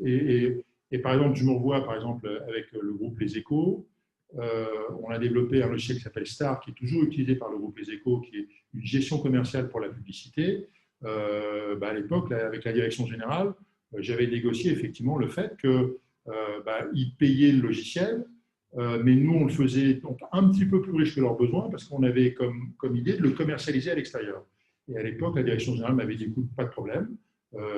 Et par exemple, je me revois par exemple avec le groupe Les Échos. On a développé un logiciel qui s'appelle Star, qui est toujours utilisé par le groupe Les Échos, qui est une gestion commerciale pour la publicité. À l'époque, avec la direction générale, j'avais négocié effectivement le fait qu'ils payaient le logiciel, mais nous, on le faisait donc un petit peu plus riche que leurs besoins parce qu'on avait comme idée de le commercialiser à l'extérieur. Et à l'époque, la direction générale m'avait dit, écoute, pas de problème,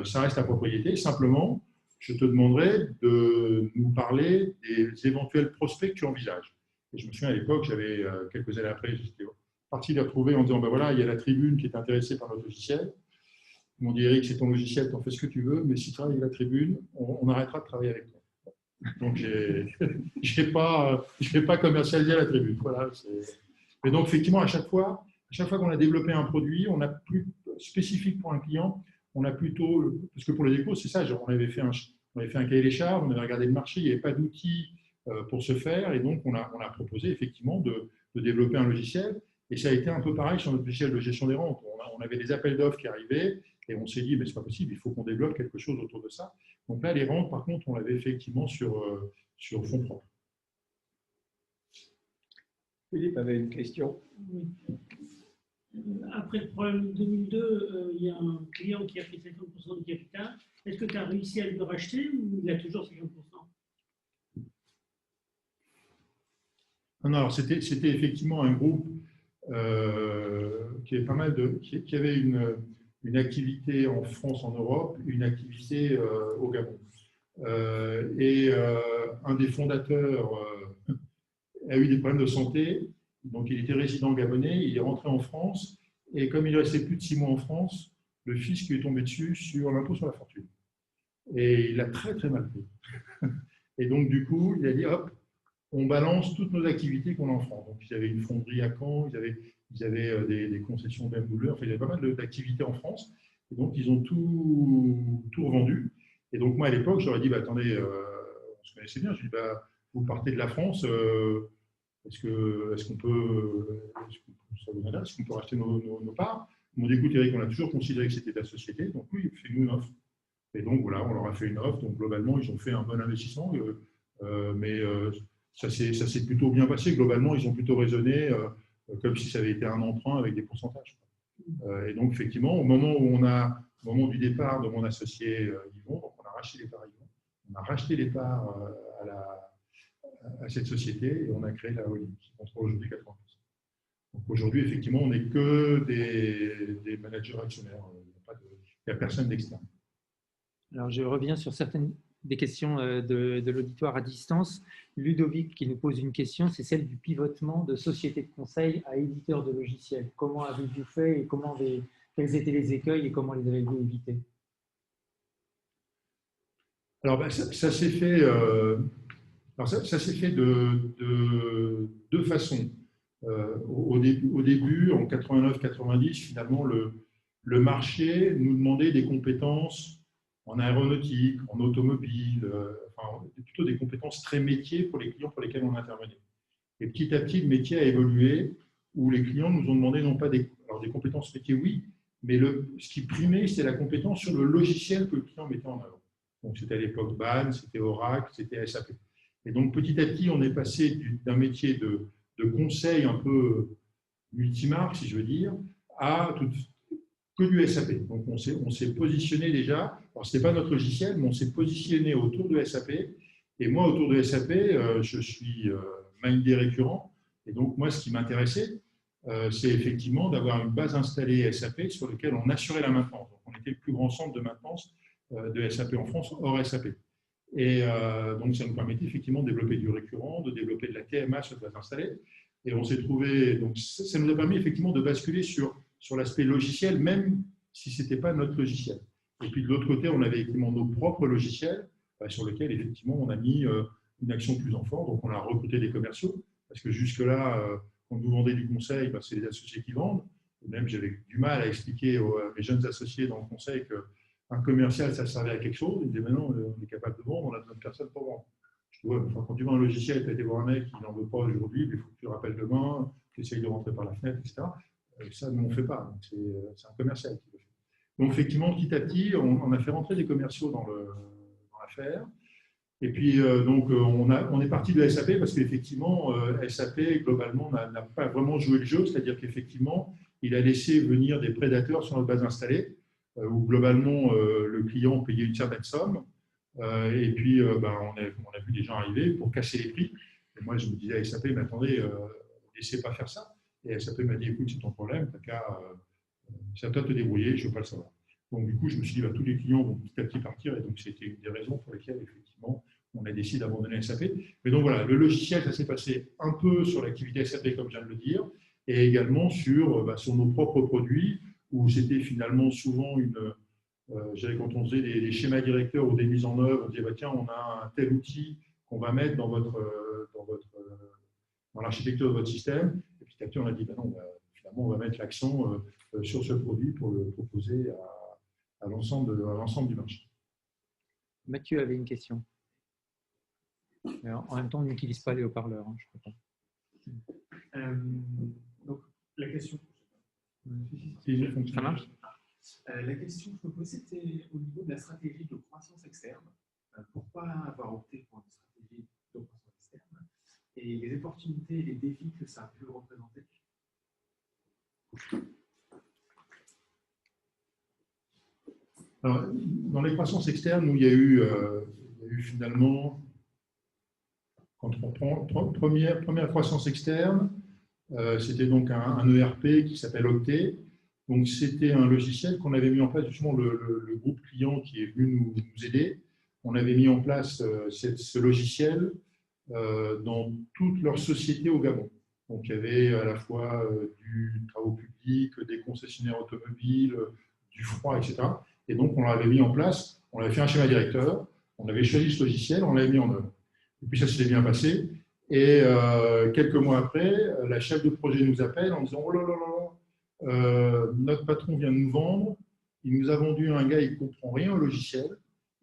ça reste ta propriété, simplement, je te demanderai de nous parler des éventuels prospects que tu envisages. Et je me souviens à l'époque, j'avais quelques années après, j'étais parti les retrouver en disant, voilà, il y a la Tribune qui est intéressée par notre logiciel. Ils m'ont dit, Eric, c'est ton logiciel, tu en fais ce que tu veux, mais si tu travailles avec la Tribune, on arrêtera de travailler avec toi. Donc, je n'ai pas commercialisé la Tribune. Voilà, mais donc, effectivement, à chaque fois qu'on a développé un produit, on a plus spécifique pour un client, on a plutôt, parce que pour les échos, c'est ça, on avait fait un cahier des charges, on avait regardé le marché, il n'y avait pas d'outils pour se faire, et donc on a proposé effectivement de développer un logiciel, et ça a été un peu pareil sur notre logiciel de gestion des rentes. On avait des appels d'offres qui arrivaient, et on s'est dit, mais c'est pas possible, il faut qu'on développe quelque chose autour de ça. Donc là, les rentes, par contre, on l'avait effectivement sur fonds propres. Philippe avait une question. Oui. Après le problème de 2002, il y a un client qui a pris 50% du capital. Est-ce que tu as réussi à le racheter ou il a toujours 50%? Non, alors c'était effectivement un groupe qui avait une activité en France, en Europe, une activité au Gabon. Un des fondateurs a eu des problèmes de santé. Donc, il était résident gabonais, il est rentré en France, et comme il restait plus de 6 mois en France, le fisc lui est tombé dessus sur l'impôt sur la fortune. Et il a très, très mal pris. Et donc, du coup, il a dit, hop, on balance toutes nos activités qu'on a en France. Donc, ils avaient une fonderie à Caen, ils avaient des concessions BMW, enfin, il y avait pas mal d'activités en France. Et donc, ils ont tout revendu. Et donc, moi, à l'époque, je leur ai dit, attendez, on se connaissait bien, je lui ai dit, vous partez de la France, est-ce qu'on peut racheter nos parts? Ils m'ont dit, écoute, Eric, on a toujours considéré que c'était ta société, donc oui, fais-nous une offre. Et donc voilà, on leur a fait une offre. Donc globalement, ils ont fait un bon investissement, mais ça s'est plutôt bien passé. Globalement, ils ont plutôt raisonné comme si ça avait été un emprunt avec des pourcentages. Et donc effectivement, au moment du départ de mon associé Yvon, donc on a racheté les parts Yvon, on a racheté les parts à cette société et on a créé la holding qui contrôle aujourd'hui 80%. Donc aujourd'hui, effectivement, on n'est que des managers actionnaires. Il n'y a personne d'externe. Alors, je reviens sur certaines des questions de l'auditoire à distance. Ludovic qui nous pose une question, c'est celle du pivotement de société de conseil à éditeur de logiciels. Comment avez-vous fait et quels étaient les écueils et comment les avez-vous évités? Alors, ça s'est fait, ça s'est fait de deux façons. Au début, en 89-90, finalement, le marché nous demandait des compétences en aéronautique, en automobile, enfin, plutôt des compétences très métiers pour les clients pour lesquels on intervenait. Et petit à petit, le métier a évolué, où les clients nous ont demandé non pas des compétences métiers, oui, mais ce qui primait, c'est la compétence sur le logiciel que le client mettait en avant. Donc, c'était à l'époque BAN, c'était Oracle, c'était SAP. Et donc, petit à petit, on est passé d'un métier de conseil un peu multimarque, si je veux dire, à que du SAP. Donc, on s'est positionné déjà. Alors, ce n'était pas notre logiciel, mais on s'est positionné autour de SAP. Et moi, autour de SAP, je suis mindé récurrent. Et donc, moi, ce qui m'intéressait, c'est effectivement d'avoir une base installée SAP sur laquelle on assurait la maintenance. Donc, on était le plus grand centre de maintenance de SAP en France, hors SAP. Et donc, ça nous permettait effectivement de développer du récurrent, de développer de la TMA sur la base installée. Et on s'est trouvé, donc ça nous a permis effectivement de basculer sur l'aspect logiciel, même si ce n'était pas notre logiciel. Et puis de l'autre côté, on avait effectivement nos propres logiciels sur lesquels effectivement on a mis une action plus en force. Donc on a recruté des commerciaux, parce que jusque-là, quand vous vendez du conseil, c'est les associés qui vendent. Même j'avais du mal à expliquer à mes jeunes associés dans le conseil qu'un commercial, ça servait à quelque chose. Ils disaient, maintenant, on est capable de vendre, on a besoin de personne pour vendre. Ouais, enfin, quand tu vends un logiciel, tu as été voir un mec qui n'en veut pas aujourd'hui, il faut que tu le rappelles demain, tu essayes de rentrer par la fenêtre, etc. Ça, nous, on ne fait pas. C'est un commercial qui le fait. Donc, effectivement, petit à petit, on a fait rentrer des commerciaux dans l'affaire. Et puis, donc, on est parti de SAP parce qu'effectivement, SAP, globalement, n'a pas vraiment joué le jeu. C'est-à-dire qu'effectivement, il a laissé venir des prédateurs sur notre base installée, où globalement, le client payait une certaine somme. Et puis, on a vu des gens arriver pour casser les prix. Et moi, je me disais à SAP, mais attendez, laissez pas faire ça. Et SAP m'a dit, écoute, c'est ton problème, c'est à toi de te débrouiller, je ne veux pas le savoir. Donc, du coup, je me suis dit, tous les clients vont petit à petit partir. Et donc, c'était une des raisons pour lesquelles, effectivement, on a décidé d'abandonner SAP. Mais donc, voilà, le logiciel, ça s'est passé un peu sur l'activité SAP, comme je viens de le dire, et également sur nos propres produits, où c'était finalement souvent quand on faisait des schémas directeurs ou des mises en œuvre, on disait tiens, on a un tel outil qu'on va mettre dans l'architecture de votre système. Et petit à petit, on a dit non, finalement, on va mettre l'accent sur ce produit pour le proposer à l'ensemble du marché. Mathieu avait une question. Alors, en même temps, on n'utilise pas les haut-parleurs, je crois pas. Donc, la question. Ça marche? La question que je me posais, c'était au niveau de la stratégie de croissance externe. Pourquoi avoir opté pour une stratégie de croissance externe et les opportunités et les défis que ça a pu représenter? Alors, dans les croissances externes, où il y a eu finalement, quand on prend première croissance externe, c'était donc un ERP qui s'appelle Octet. Donc, c'était un logiciel qu'on avait mis en place, justement, le groupe client qui est venu nous aider. On avait mis en place ce logiciel dans toutes leurs sociétés au Gabon. Donc, il y avait à la fois du travaux publics, des concessionnaires automobiles, du froid, etc. Et donc, on l'avait mis en place, on avait fait un schéma directeur, on avait choisi ce logiciel, on l'avait mis en œuvre. Et puis, ça s'était bien passé. Et quelques mois après, la chef de projet nous appelle en disant « Oh là là là là, notre patron vient de nous vendre, il nous a vendu un gars, il ne comprend rien au logiciel,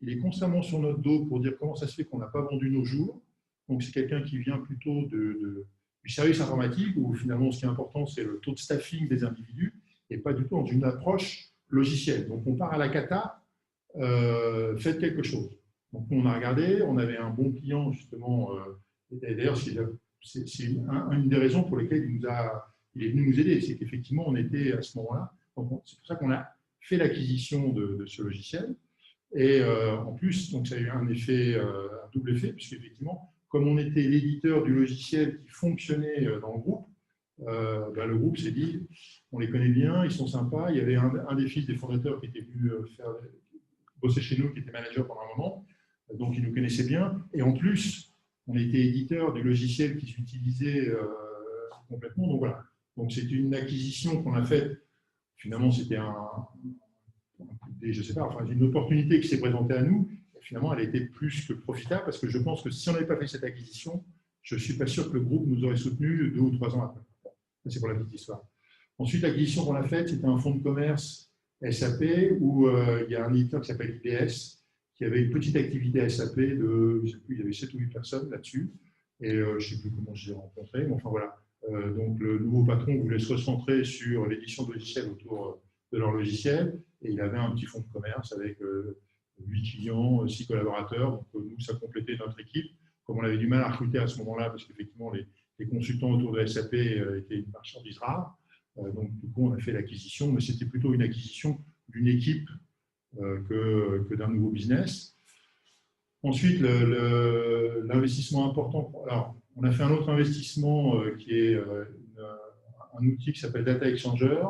il est constamment sur notre dos pour dire comment ça se fait qu'on n'a pas vendu nos jours. Donc, c'est quelqu'un qui vient plutôt du service informatique, où finalement, ce qui est important, c'est le taux de staffing des individus, et pas du tout dans une approche logicielle. Donc, on part à la cata, faites quelque chose. » Donc, on a regardé, on avait un bon client, justement, et d'ailleurs, c'est une des raisons pour lesquelles il est venu nous aider, c'est qu'effectivement, on était à ce moment-là. C'est pour ça qu'on a fait l'acquisition de ce logiciel. Et en plus, donc, ça a eu un double effet, puisqu'effectivement, comme on était l'éditeur du logiciel qui fonctionnait dans le groupe, le groupe s'est dit, on les connaît bien, ils sont sympas. Il y avait un des fils des fondateurs qui était venu bosser chez nous, qui était manager pendant un moment, donc il nous connaissait bien. Et en plus, on était éditeur du logiciel qu'ils utilisaient complètement. Donc voilà. Donc c'est une acquisition qu'on a faite. Finalement, c'était une opportunité qui s'est présentée à nous. Et finalement, elle a été plus que profitable parce que je pense que si on n'avait pas fait cette acquisition, je ne suis pas sûr que le groupe nous aurait soutenus 2 ou 3 ans après. C'est pour la petite histoire. Ensuite, l'acquisition qu'on a faite, c'était un fonds de commerce SAP où il y a un éditeur qui s'appelle IBS qui avait une petite activité SAP de, je sais plus, il y avait 7 ou 8 personnes là-dessus. Et je ne sais plus comment je les ai rencontrés, mais enfin voilà. Donc le nouveau patron voulait se recentrer sur l'édition de logiciels autour de leur logiciel. Et il avait un petit fonds de commerce avec 8 clients, 6 collaborateurs. Donc nous, ça complétait notre équipe. Comme on avait du mal à recruter à ce moment-là, parce qu'effectivement, les consultants autour de SAP étaient une marchandise rare. Donc, du coup, on a fait l'acquisition, mais c'était plutôt une acquisition d'une équipe que d'un nouveau business. Ensuite, l'investissement important. Alors, on a fait un autre investissement qui est un outil qui s'appelle Data Exchanger,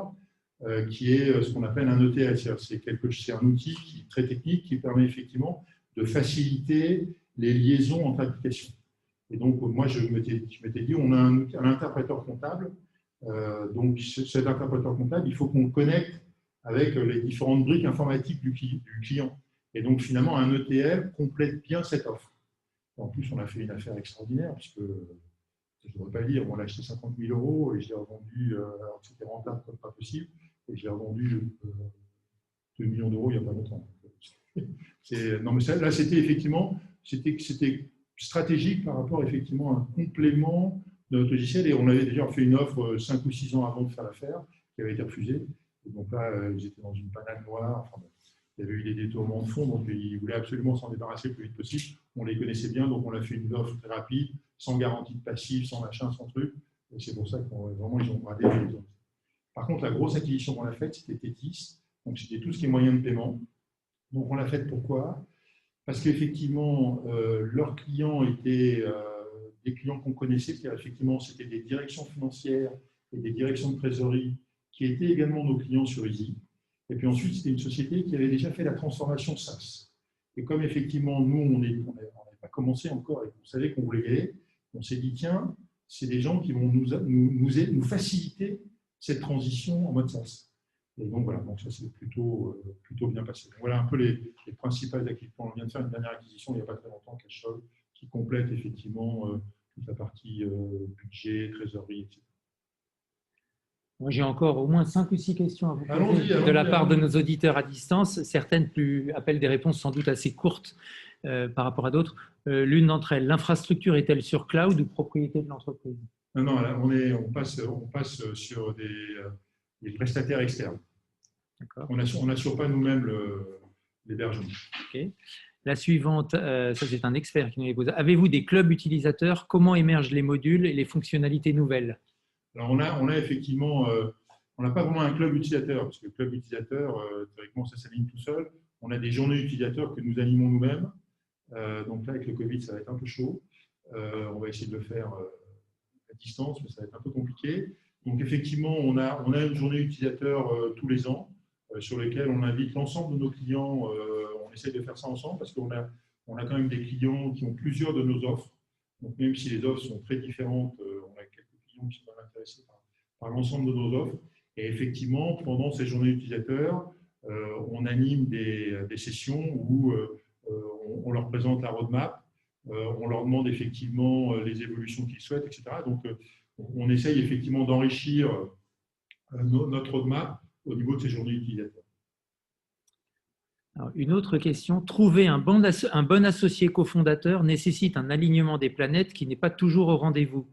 qui est ce qu'on appelle un ETL. C'est un outil très technique qui permet effectivement de faciliter les liaisons entre applications. Et donc, moi, je m'étais dit, on a un interpréteur comptable. Donc, cet interpréteur comptable, il faut qu'on le connecte avec les différentes briques informatiques du client. Et donc, finalement, un ETL complète bien cette offre. En plus, on a fait une affaire extraordinaire, puisque, je ne devrais pas le dire, on l'a acheté 50 000 € et je l'ai revendu, alors que c'était rentable comme pas possible, et je l'ai revendu 2 millions d'euros il n'y a pas longtemps. Non, mais là, c'était effectivement, c'était stratégique par rapport effectivement à un complément de notre logiciel, et on avait déjà fait une offre 5 ou 6 ans avant de faire l'affaire, qui avait été refusée. Et donc là, ils étaient dans une panade noire. Enfin, bon, il y avait eu des détournements de fonds, donc ils voulaient absolument s'en débarrasser le plus vite possible. On les connaissait bien, donc on a fait une offre très rapide, sans garantie de passif, sans machin, sans truc. Et c'est pour ça qu'ils ont bradé. Par contre, la grosse acquisition qu'on a faite, c'était Tétis. Donc c'était tout ce qui est moyen de paiement. Donc on l'a faite pourquoi? Parce qu'effectivement, leurs clients étaient des clients qu'on connaissait, c'est-à-dire effectivement, c'était des directions financières et des directions de trésorerie qui étaient également nos clients sur Easy. Et puis ensuite, c'était une société qui avait déjà fait la transformation SaaS. Et comme effectivement, nous, on n'avait pas commencé encore et on savait qu'on voulait y aller, on s'est dit, tiens, c'est des gens qui vont nous faciliter cette transition en mode SaaS. Et donc voilà, donc ça c'est plutôt bien passé. Donc, voilà un peu les principales activités. On vient de faire une dernière acquisition il n'y a pas très longtemps, Cashol, qui complète effectivement toute la partie budget, trésorerie, etc. Moi, j'ai encore au moins 5 ou 6 questions à vous poser de la part de nos auditeurs à distance. Certaines appellent des réponses sans doute assez courtes par rapport à d'autres. L'une d'entre elles, l'infrastructure est-elle sur cloud ou propriété de l'entreprise? Non, là, on passe sur des prestataires externes. On n'assure pas nous-mêmes l'hébergement. Okay. La suivante, ça c'est un expert qui nous les pose. Avez-vous des clubs utilisateurs? Comment émergent les modules et les fonctionnalités nouvelles? Alors, on a effectivement, on n'a pas vraiment un club utilisateur, parce que le club utilisateur, théoriquement, ça s'aligne tout seul. On a des journées utilisateurs que nous animons nous-mêmes. Donc là, avec le Covid, ça va être un peu chaud. On va essayer de le faire à distance, mais ça va être un peu compliqué. Donc, effectivement, on a une journée utilisateur tous les ans, sur lesquelles on invite l'ensemble de nos clients. On essaie de faire ça ensemble, parce qu'on a quand même des clients qui ont plusieurs de nos offres. Donc, même si les offres sont très différentes, on a quelques clients qui sont intéressés par l'ensemble de nos offres. Et effectivement, pendant ces journées utilisateurs, on anime des sessions où on leur présente la roadmap, on leur demande effectivement les évolutions qu'ils souhaitent, etc. Donc, on essaye effectivement d'enrichir notre roadmap au niveau de ces journées utilisateurs. Alors, une autre question. Trouver un bon associé cofondateur nécessite un alignement des planètes qui n'est pas toujours au rendez-vous.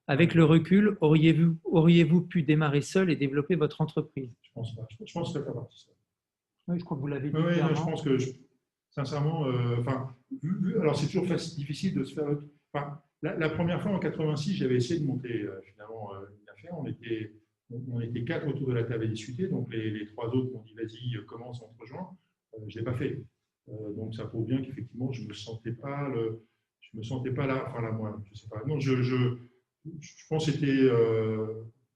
Avec le recul, auriez-vous pu démarrer seul et développer votre entreprise? Je pense pas. Je pense que ça fait partie de ça. Oui, je crois que vous l'avez dit. Oui, je pense que, sincèrement, alors c'est toujours difficile de se faire. La première fois, en 86, j'avais essayé de monter finalement une affaire. On était 4 autour de la table à discuter. Donc, les 3 autres m'ont dit, vas-y, commence, on te rejoint. Je ne l'ai pas fait. Donc, ça prouve bien qu'effectivement, je ne me sentais pas je me sentais pas là, enfin là, moi, je sais pas. Non, je pense que c'était.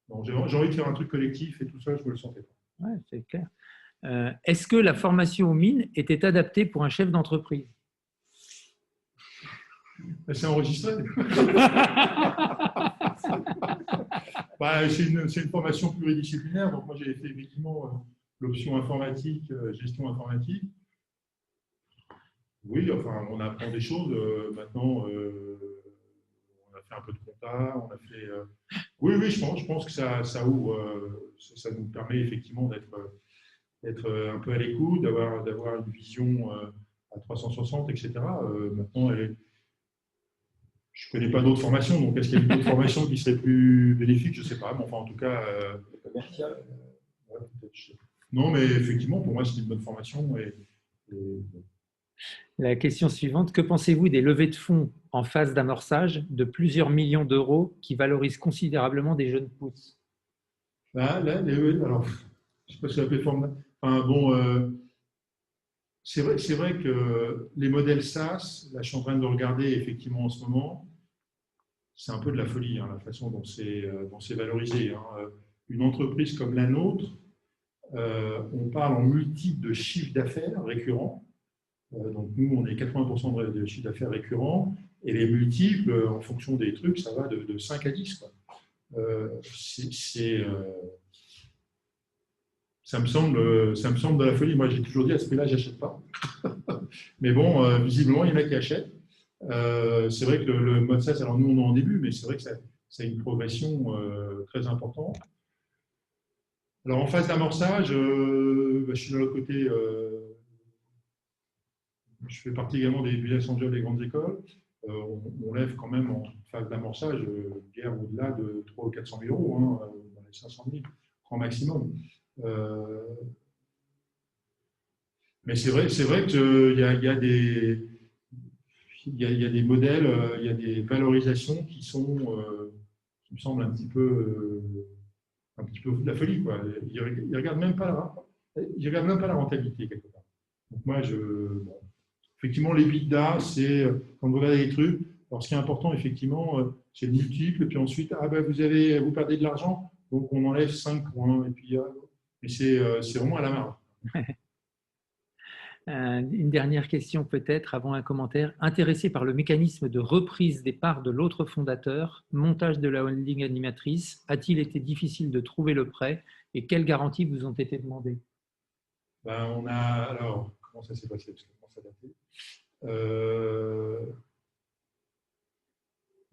Non, j'ai envie de faire un truc collectif et tout ça, je me le sentais pas. Ouais, c'est clair. Est-ce que la formation aux mines était adaptée pour un chef d'entreprise? C'est enregistré. Bah, c'est une formation pluridisciplinaire, donc moi j'ai fait effectivement l'option informatique, gestion informatique. Oui, enfin, on apprend des choses. Maintenant, on a fait un peu de compta, on a fait. Oui, je pense que ça ouvre, ça nous permet effectivement d'être un peu à l'écoute, d'avoir une vision à 360, etc. Maintenant, je ne connais pas d'autres formations, donc est-ce qu'il y a d'autres formations qui seraient plus bénéfiques? Je ne sais pas, mais enfin, en tout cas. Commercial. Non, mais effectivement, pour moi, c'était une bonne formation. La question suivante, que pensez-vous des levées de fonds en phase d'amorçage de plusieurs millions d'euros qui valorisent considérablement des jeunes pousses? Alors, je ne sais pas si la plateforme. Enfin, bon, c'est vrai que les modèles SaaS, là, je suis en train de regarder effectivement en ce moment, c'est un peu de la folie, hein, la façon dont c'est valorisé. Hein. Une entreprise comme la nôtre, on parle en multiples de chiffre d'affaires récurrents. Donc, nous, on est 80% de chiffre d'affaires récurrent, et les multiples, en fonction des trucs, ça va de 5 à 10. Quoi. Ça me semble de la folie. Moi, j'ai toujours dit à ce prix-là, je n'achète pas. Mais bon, visiblement, il y en a qui achètent. C'est vrai que le mode SaaS, alors nous, on est en début, mais c'est vrai que ça a une progression très importante. Alors, en phase d'amorçage, je suis de l'autre côté. Je fais partie également des business angels des grandes écoles. On lève quand même en phase d'amorçage guère au-delà de 300 ou 400 000 euros, hein, dans les 500 000, grand maximum. Mais c'est vrai qu'il y a des modèles, il y a des valorisations qui me semblent un petit peu de la folie, quoi. Ils ne regardent même pas la rentabilité quelque part. Donc moi, bon. Effectivement, l'EBITDA, c'est quand vous regardez les trucs. Alors, ce qui est important, effectivement, c'est le multiple. Et puis ensuite, vous perdez de l'argent, donc on enlève 5 points. Et puis, mais c'est vraiment à la marge. Une dernière question peut-être avant un commentaire. Intéressé par le mécanisme de reprise des parts de l'autre fondateur, montage de la holding animatrice, a-t-il été difficile de trouver le prêt et quelles garanties vous ont été demandées? Alors, comment ça s'est passé? Parce que comment ça datait?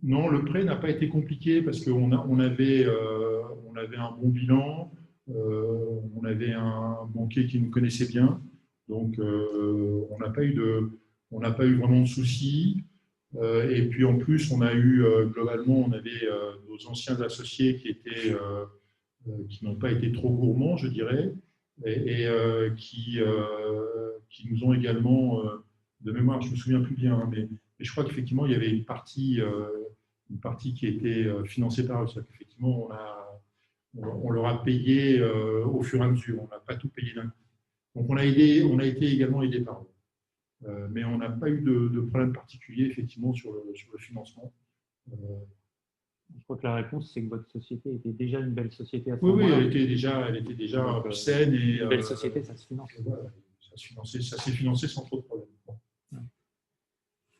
Non, le prêt n'a pas été compliqué parce qu'on avait un bon bilan, on avait un banquier qui nous connaissait bien, donc on n'a pas eu vraiment de soucis. Et puis en plus, globalement, on avait nos anciens associés qui n'ont pas été trop gourmands, je dirais, et qui nous ont également, de mémoire, je ne me souviens plus bien, hein, mais je crois qu'effectivement, il y avait une partie qui était financée par eux. C'est-à-dire qu'effectivement, on leur a payé au fur et à mesure. On n'a pas tout payé d'un coup. Donc, on a été également aidé par eux. Mais on n'a pas eu de problème particulier, effectivement, sur le financement. Je crois que la réponse, c'est que votre société était déjà une belle société à ce moment-là. Oui, elle était déjà saine. Et, une belle société, ça se finance. Voilà, ça s'est financé sans trop de problèmes.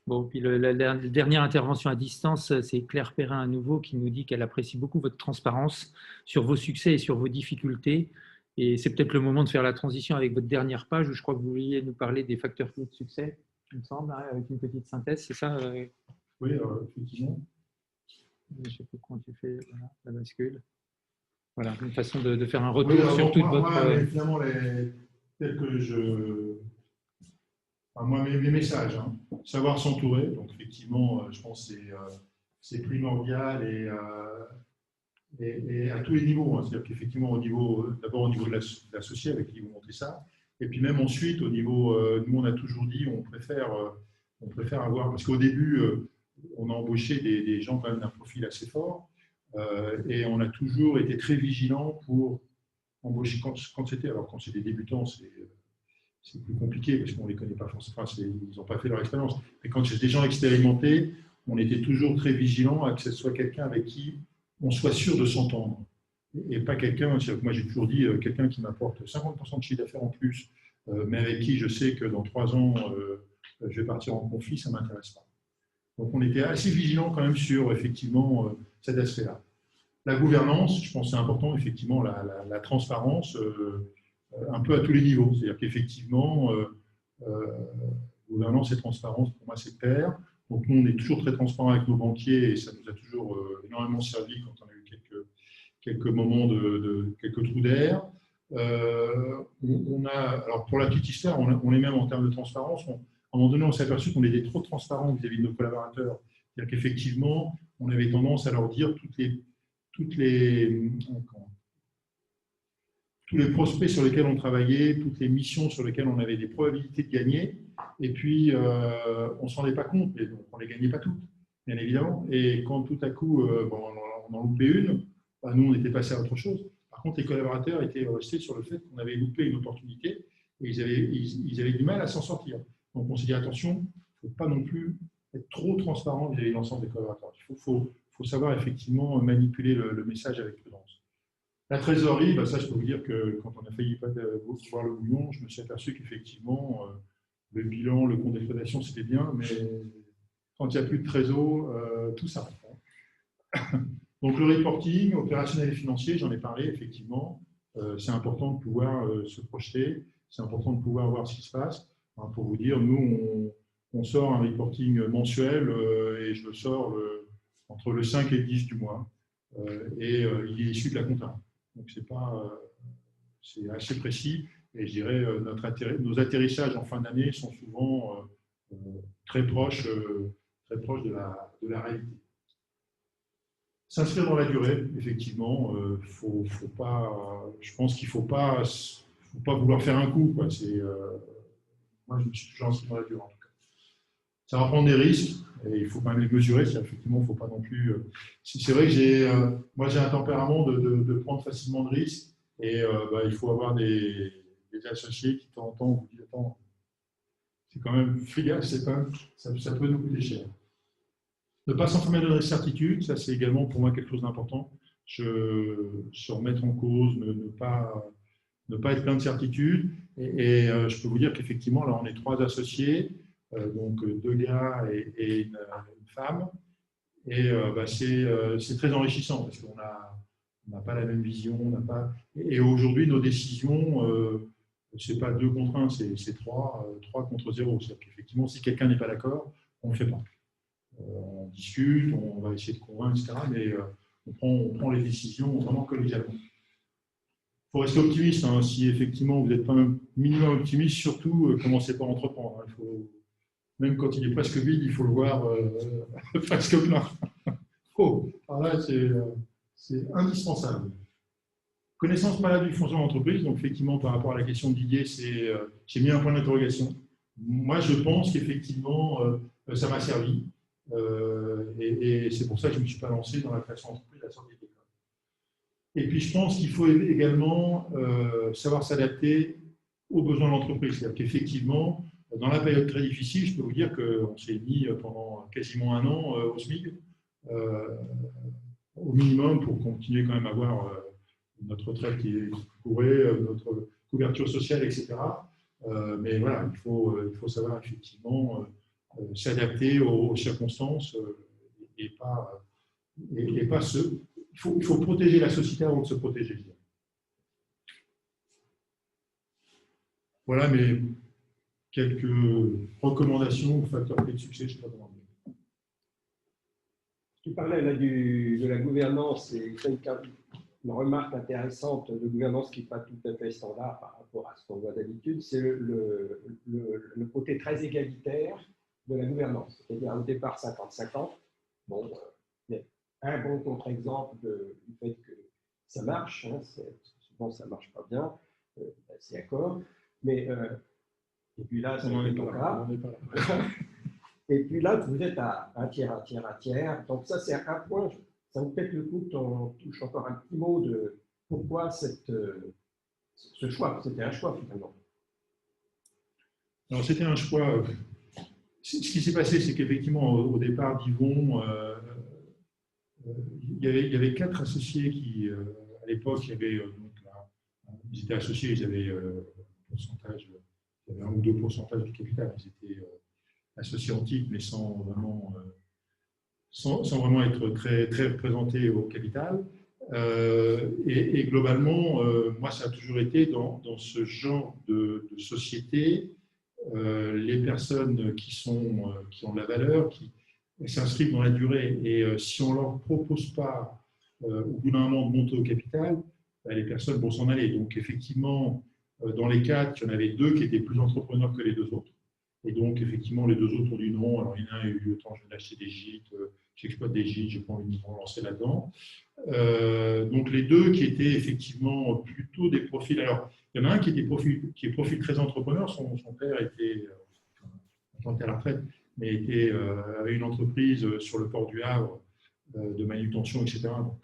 Bon, puis la dernière intervention à distance, c'est Claire Perrin à nouveau qui nous dit qu'elle apprécie beaucoup votre transparence sur vos succès et sur vos difficultés. Et c'est peut-être le moment de faire la transition avec votre dernière page où je crois que vous vouliez nous parler des facteurs clés de succès, il me semble, avec une petite synthèse, c'est ça? Oui, effectivement. Je ne sais pas comment tu fais la bascule. Voilà, une façon de faire un retour sur toute votre… Finalement, tel que mes messages, hein. Savoir s'entourer, donc effectivement, je pense que c'est primordial et à tous les niveaux. Hein. C'est-à-dire qu'effectivement, d'abord au niveau de l'associé avec qui vous montez ça, et puis même ensuite au niveau, nous on a toujours dit, on préfère avoir, parce qu'au début, on a embauché des gens quand même d'un profil assez fort, et on a toujours été très vigilant pour embaucher quand c'est des débutants, c'est plus compliqué parce qu'on ne les connaît pas forcément, enfin, ils n'ont pas fait leur expérience. Mais quand c'est des gens expérimentés, on était toujours très vigilants à que ce soit quelqu'un avec qui on soit sûr de s'entendre. Et pas quelqu'un, moi j'ai toujours dit, quelqu'un qui m'apporte 50% de chiffre d'affaires en plus, mais avec qui je sais que dans 3 ans, je vais partir en conflit, ça ne m'intéresse pas. Donc on était assez vigilants quand même sur effectivement cet aspect-là. La gouvernance, je pense que c'est important, effectivement, la transparence, un peu à tous les niveaux. C'est-à-dire qu'effectivement, gouvernance et transparence, pour moi, c'est clair. Donc nous, on est toujours très transparent avec nos banquiers et ça nous a toujours énormément servi quand on a eu quelques moments quelques trous d'air. Alors pour la petite histoire, on est même en termes de transparence, à un moment donné, on s'est aperçu qu'on était trop transparent vis-à-vis de nos collaborateurs. C'est-à-dire qu'effectivement, on avait tendance à leur dire tous les prospects sur lesquels on travaillait, toutes les missions sur lesquelles on avait des probabilités de gagner, et puis on ne s'en rendait pas compte, et donc on ne les gagnait pas toutes, bien évidemment. Et quand tout à coup, on en loupait une, bah, nous, on était passé à autre chose. Par contre, les collaborateurs étaient restés sur le fait qu'on avait loupé une opportunité, et ils avaient du mal à s'en sortir. Donc on s'est dit, attention, il ne faut pas non plus être trop transparent vis-à-vis de l'ensemble des collaborateurs. Il faut savoir effectivement manipuler le message avec prudence. La trésorerie, bah ça, je peux vous dire que quand on a failli pas voir le bouillon, je me suis aperçu qu'effectivement, le bilan, le compte d'exploitation, c'était bien, mais quand il n'y a plus de trésor, tout s'arrête. Donc le reporting opérationnel et financier, j'en ai parlé, effectivement, c'est important de pouvoir se projeter, c'est important de pouvoir voir ce qui se passe. Hein, pour vous dire, nous, on sort un reporting mensuel et je le sors entre le 5 et le 10 du mois. Et il est issu de la compta. Donc c'est assez précis. Et je dirais nos atterrissages en fin d'année sont souvent très proches de la réalité. S'inscrire dans la durée, effectivement, je pense qu'il ne faut pas vouloir faire un coup. Quoi. Moi, je me suis toujours inscrit dans la durée, en tout cas. Ça va prendre des risques, et il faut quand même les mesurer. Effectivement, il ne faut pas non plus. C'est vrai que moi, j'ai un tempérament de prendre facilement de risques, et il faut avoir des associés qui, de temps en temps, vous disent attends, c'est quand même, fais gaffe, ça peut nous coûter cher. Ne pas s'enfermer dans les certitudes, ça c'est également pour moi quelque chose d'important. Se remettre en cause, ne pas être plein de certitudes. Et je peux vous dire qu'effectivement, là, on est 3 associés, donc 2 gars et une femme. Et c'est très enrichissant parce qu'on n'a pas la même vision. Et aujourd'hui, nos décisions, ce n'est pas 2 contre 1, c'est 3 contre 0. C'est-à-dire qu'effectivement, si quelqu'un n'est pas d'accord, on ne le fait pas. On discute, on va essayer de convaincre, etc. Mais on prend les décisions vraiment collégialement. Il faut rester optimiste. Hein. Si effectivement vous n'êtes pas un minimum optimiste, surtout commencez par entreprendre. Hein. Même quand il est presque vide, il faut le voir presque plein. Alors là, c'est indispensable. Connaissance malade du fonctionnement de l'entreprise. Donc effectivement, par rapport à la question de Didier, j'ai mis un point d'interrogation. Moi, je pense qu'effectivement, ça m'a servi. Et c'est pour ça que je ne me suis pas lancé dans la création d'entreprise à la sortie de l'école. Et puis, je pense qu'il faut également savoir s'adapter aux besoins de l'entreprise. C'est-à-dire qu'effectivement, dans la période très difficile, je peux vous dire qu'on s'est mis pendant quasiment 1 an au SMIC, au minimum, pour continuer quand même à avoir notre retraite qui courait, notre couverture sociale, etc. Mais voilà, il faut savoir effectivement s'adapter aux circonstances et pas il faut protéger la société avant de se protéger. Voilà mes quelques recommandations ou facteurs clés de succès. Je ne sais pas comment dire. Tu parlais là de la gouvernance et une remarque intéressante de gouvernance qui n'est pas tout à fait standard par rapport à ce qu'on voit d'habitude, c'est le côté très égalitaire de la gouvernance. C'est-à-dire au départ 50-50. Bon, il y a un bon contre-exemple du fait que ça marche. Hein, souvent, ça ne marche pas bien. C'est d'accord. Mais, et puis là, c'est ton cas. Et puis là, vous êtes à un tiers. Donc ça, c'est un point. Ça vous pète le coup, on touche encore un petit mot de pourquoi ce choix. C'était un choix finalement. Alors, c'était un choix. Ce qui s'est passé, c'est qu'effectivement, au départ d'Yvon, il y avait 4 associés qui, à l'époque, il y avait, ils étaient associés, ils avaient pourcentage, il y avait 1 ou 2% du capital. Ils étaient associés en titre, mais sans vraiment être très, très représentés au capital. Et globalement, moi, ça a toujours été dans ce genre de société, les personnes qui ont de la valeur, qui s'inscrivent dans la durée. Et si on ne leur propose pas, au bout d'un moment, de monter au capital, les personnes vont s'en aller. Donc, effectivement, dans les 4, il y en avait 2 qui étaient plus entrepreneurs que les 2 autres. Et donc, effectivement, les 2 autres ont dit non. Alors, il y en a un qui a eu autant, je vais acheter des gîtes, j'exploite des gîtes, je n'ai pas envie de me lancer là-dedans. Donc, les 2 qui étaient effectivement plutôt des profils. Alors, il y en a un qui est profil très entrepreneur. Son père était, à la retraite, mais avait une entreprise sur le port du Havre de manutention, etc. Donc,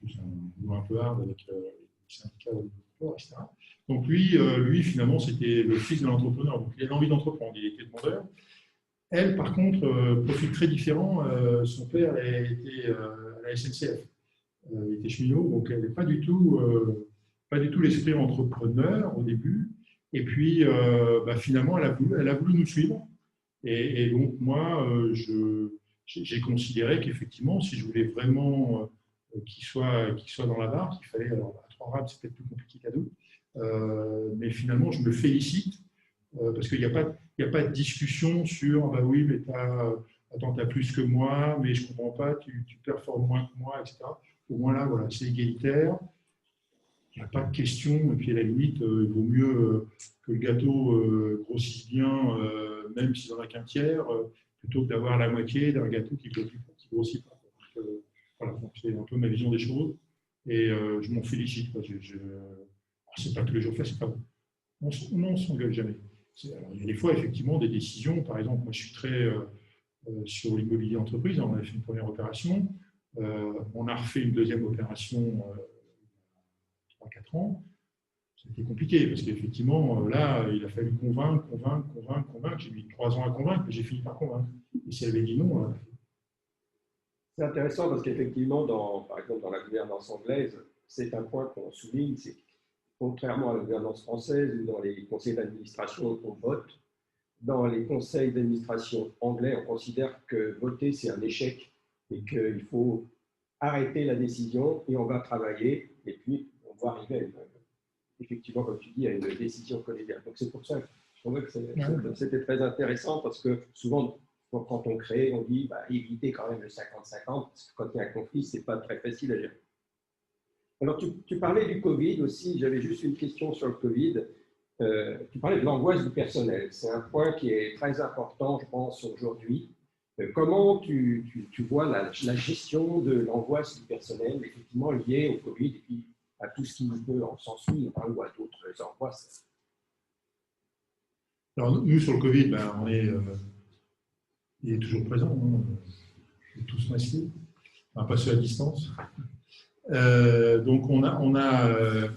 c'est un boulot un peu hard avec les syndicats du port, etc. Donc, lui, finalement, c'était le fils de l'entrepreneur. Donc, il avait envie d'entreprendre, il était demandeur. Elle, par contre, profil très différent. Son père était à la SNCF. Il était cheminot, donc elle n'est pas du tout l'esprit entrepreneur au début. Et puis, finalement, elle a voulu nous suivre. Et donc, moi, j'ai considéré qu'effectivement, si je voulais vraiment qu'il soit dans la barre, qu'il fallait, alors à 3 rames, c'est peut-être plus compliqué qu'à 2, mais finalement, je me félicite parce qu'il n'y a pas de discussion sur bah oui, mais t'as plus que moi, mais je ne comprends pas, tu performes moins que moi, etc. Au moins là, voilà, c'est égalitaire. Il n'y a pas de question, et puis à la limite, il vaut mieux que le gâteau grossisse bien, même s'il n'en a qu'un tiers, plutôt que d'avoir la moitié d'un gâteau qui ne grossit pas. Voilà, c'est un peu ma vision des choses, et je m'en félicite. C'est pas tous les jours fait, c'est pas bon. On ne s'engueule jamais. Alors, il y a des fois, effectivement, des décisions. Par exemple, moi, je suis très sur l'immobilier entreprise. On a fait une première opération. On a refait une deuxième opération 3-4 ans. C'était compliqué parce qu'effectivement, là, il a fallu convaincre. J'ai mis 3 ans à convaincre, mais j'ai fini par convaincre. Et si elle avait dit non, c'est intéressant parce qu'effectivement, par exemple, dans la gouvernance anglaise, c'est un point qu'on souligne, c'est que contrairement à la gouvernance française où dans les conseils d'administration, on vote, dans les conseils d'administration anglais, on considère que voter, c'est un échec et qu'il faut arrêter la décision et on va travailler et puis on va arriver effectivement, comme tu dis, à une décision collégiale. Donc c'est pour ça que je trouvais que c'était très intéressant parce que souvent, quand on crée, on dit éviter quand même le 50-50 parce que quand il y a un conflit, ce n'est pas très facile à gérer. Alors, tu parlais du Covid aussi, j'avais juste une question sur le Covid. Tu parlais de l'angoisse du personnel. C'est un point qui est très important, je pense, aujourd'hui. Comment tu vois la gestion de l'angoisse du personnel, effectivement liée au Covid et puis à tout ce qui peut en s'ensuivre ou à d'autres angoisses? Alors, nous, sur le Covid, il est toujours présent. On est tous masqués, on va passer à distance. Donc, on a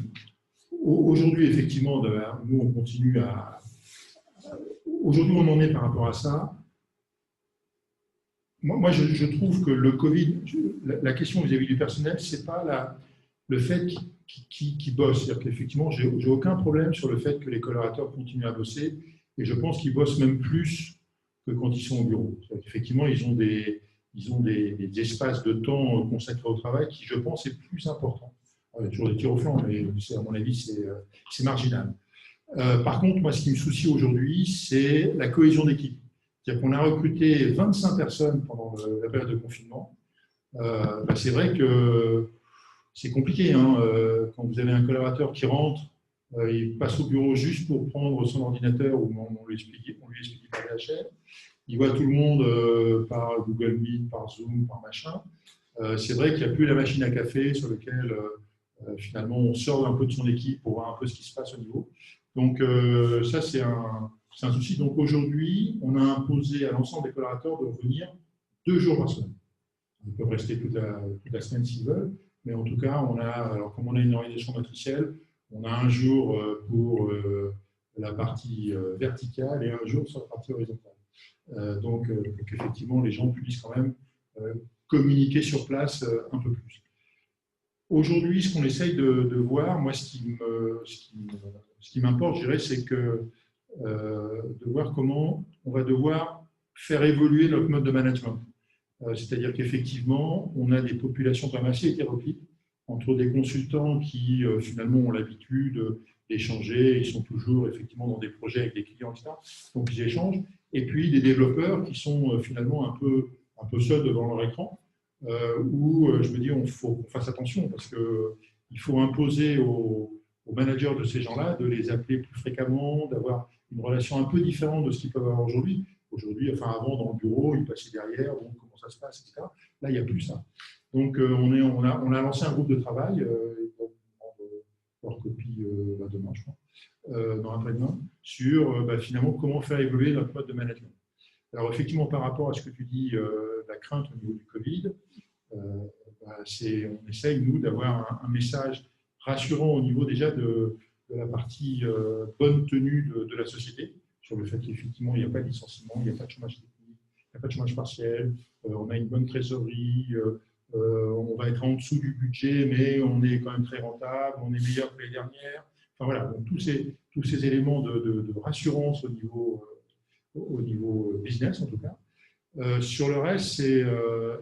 aujourd'hui, effectivement, nous, on continue à. Aujourd'hui, on en est par rapport à ça. Moi je trouve que le Covid, la question vis-à-vis du personnel, ce n'est pas le fait qu'ils bossent. C'est-à-dire qu'effectivement, je n'ai aucun problème sur le fait que les collaborateurs continuent à bosser. Et je pense qu'ils bossent même plus que quand ils sont au bureau. Effectivement, ils ont des espaces de temps consacrés au travail qui, je pense, est plus important. Il y a toujours des tirs au flanc, mais à mon avis, c'est marginal. Par contre, moi, ce qui me soucie aujourd'hui, c'est la cohésion d'équipe. C'est-à-dire qu'on a recruté 25 personnes pendant la période de confinement. C'est vrai que c'est compliqué. Quand vous avez un collaborateur qui rentre, il passe au bureau juste pour prendre son ordinateur ou on lui explique par DHL. Il voit tout le monde par Google Meet, par Zoom, par machin. C'est vrai qu'il n'y a plus la machine à café sur laquelle finalement on sort un peu de son équipe pour voir un peu ce qui se passe au niveau. Donc ça, c'est un souci. Donc aujourd'hui, on a imposé à l'ensemble des collaborateurs de revenir 2 jours par semaine. Ils peuvent rester toute la semaine s'ils veulent, mais en tout cas, comme on a une organisation matricielle, on a un jour pour la partie verticale et un jour sur la partie horizontale. Donc, qu'effectivement, les gens puissent quand même communiquer sur place un peu plus. Aujourd'hui, ce qu'on essaye de voir, moi, ce qui m'importe, je dirais, c'est que de voir comment on va devoir faire évoluer notre mode de management. C'est-à-dire qu'effectivement, on a des populations quand même assez hétéroclites entre des consultants qui, finalement, ont l'habitude d'échanger, ils sont toujours, effectivement, dans des projets avec des clients, etc. Donc, ils échangent. Et puis, des développeurs qui sont, finalement, un peu seuls devant leur écran, où je me dis, il faut qu'on fasse attention parce qu'il faut imposer aux managers de ces gens-là de les appeler plus fréquemment, d'avoir une relation un peu différente de ce qu'ils peuvent avoir aujourd'hui. Aujourd'hui, enfin avant, dans le bureau, ils passaient derrière, bon, comment ça se passe, etc. Là, il n'y a plus ça. Donc, on a lancé un groupe de travail, leur copie demain, je crois, dans après-demain, sur finalement comment faire évoluer notre mode de management. Alors, effectivement, par rapport à ce que tu dis, la crainte au niveau du Covid, on essaye, nous, d'avoir un message rassurant au niveau déjà de la partie bonne tenue de la société, sur le fait qu'effectivement, il n'y a pas de licenciement, il n'y a pas de chômage technique, il n'y a pas de chômage partiel, on a une bonne trésorerie, on va être en dessous du budget, mais on est quand même très rentable, on est meilleur que l'année dernière. Enfin voilà, donc tous ces éléments de rassurance au niveau business, en tout cas. Sur le reste,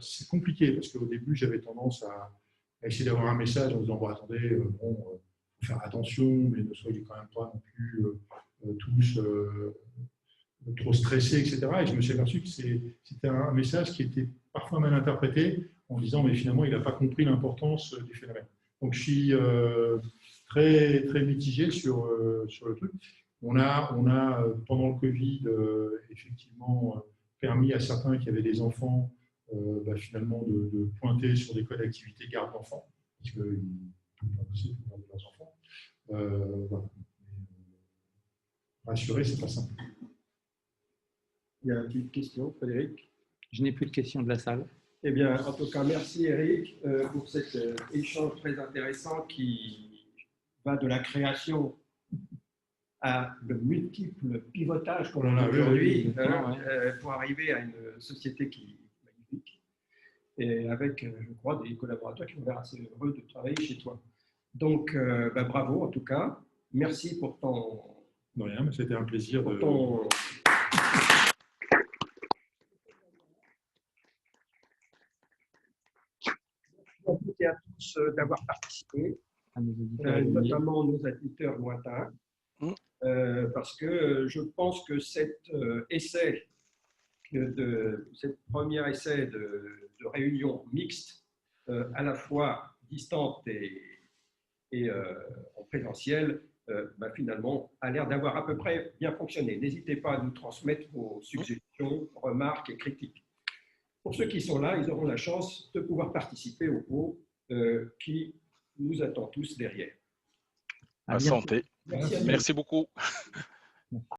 c'est compliqué, parce qu'au début, j'avais tendance à essayer d'avoir un message en disant, bon, attendez, bon, faut faire attention, mais ne soyez quand même pas non plus tous trop stressés, etc. Et je me suis aperçu que c'était un message qui était parfois mal interprété en disant, mais finalement, il n'a pas compris l'importance du phénomène. Donc, je suis très, très mitigé sur le truc. On a pendant le Covid, effectivement, permis à certains qui avaient des enfants, finalement, de pointer sur des codes d'activité garde d'enfants, parce qu'ils ne peuvent pas aussi garder leurs enfants. Voilà. Rassurer, ce n'est pas simple. Il y a une petite question, Frédéric? Je n'ai plus de questions de la salle. Eh bien, en tout cas, merci Eric pour cet échange très intéressant qui va de la création à de multiples pivotages qu'on a aujourd'hui pour arriver à une société qui est magnifique et avec, je crois, des collaborateurs qui vont être assez heureux de travailler chez toi. Donc, bravo en tout cas. Merci pour ton... De rien, mais c'était un plaisir de... Merci à tous d'avoir participé, notamment nos auditeurs lointains, parce que je pense que cet essai, cette premier essai de réunion mixte, à la fois distante et en présentiel, finalement, a l'air d'avoir à peu près bien fonctionné. N'hésitez pas à nous transmettre vos suggestions, remarques et critiques. Pour ceux qui sont là, ils auront la chance de pouvoir participer au pot qui nous attend tous derrière. À santé. Merci beaucoup.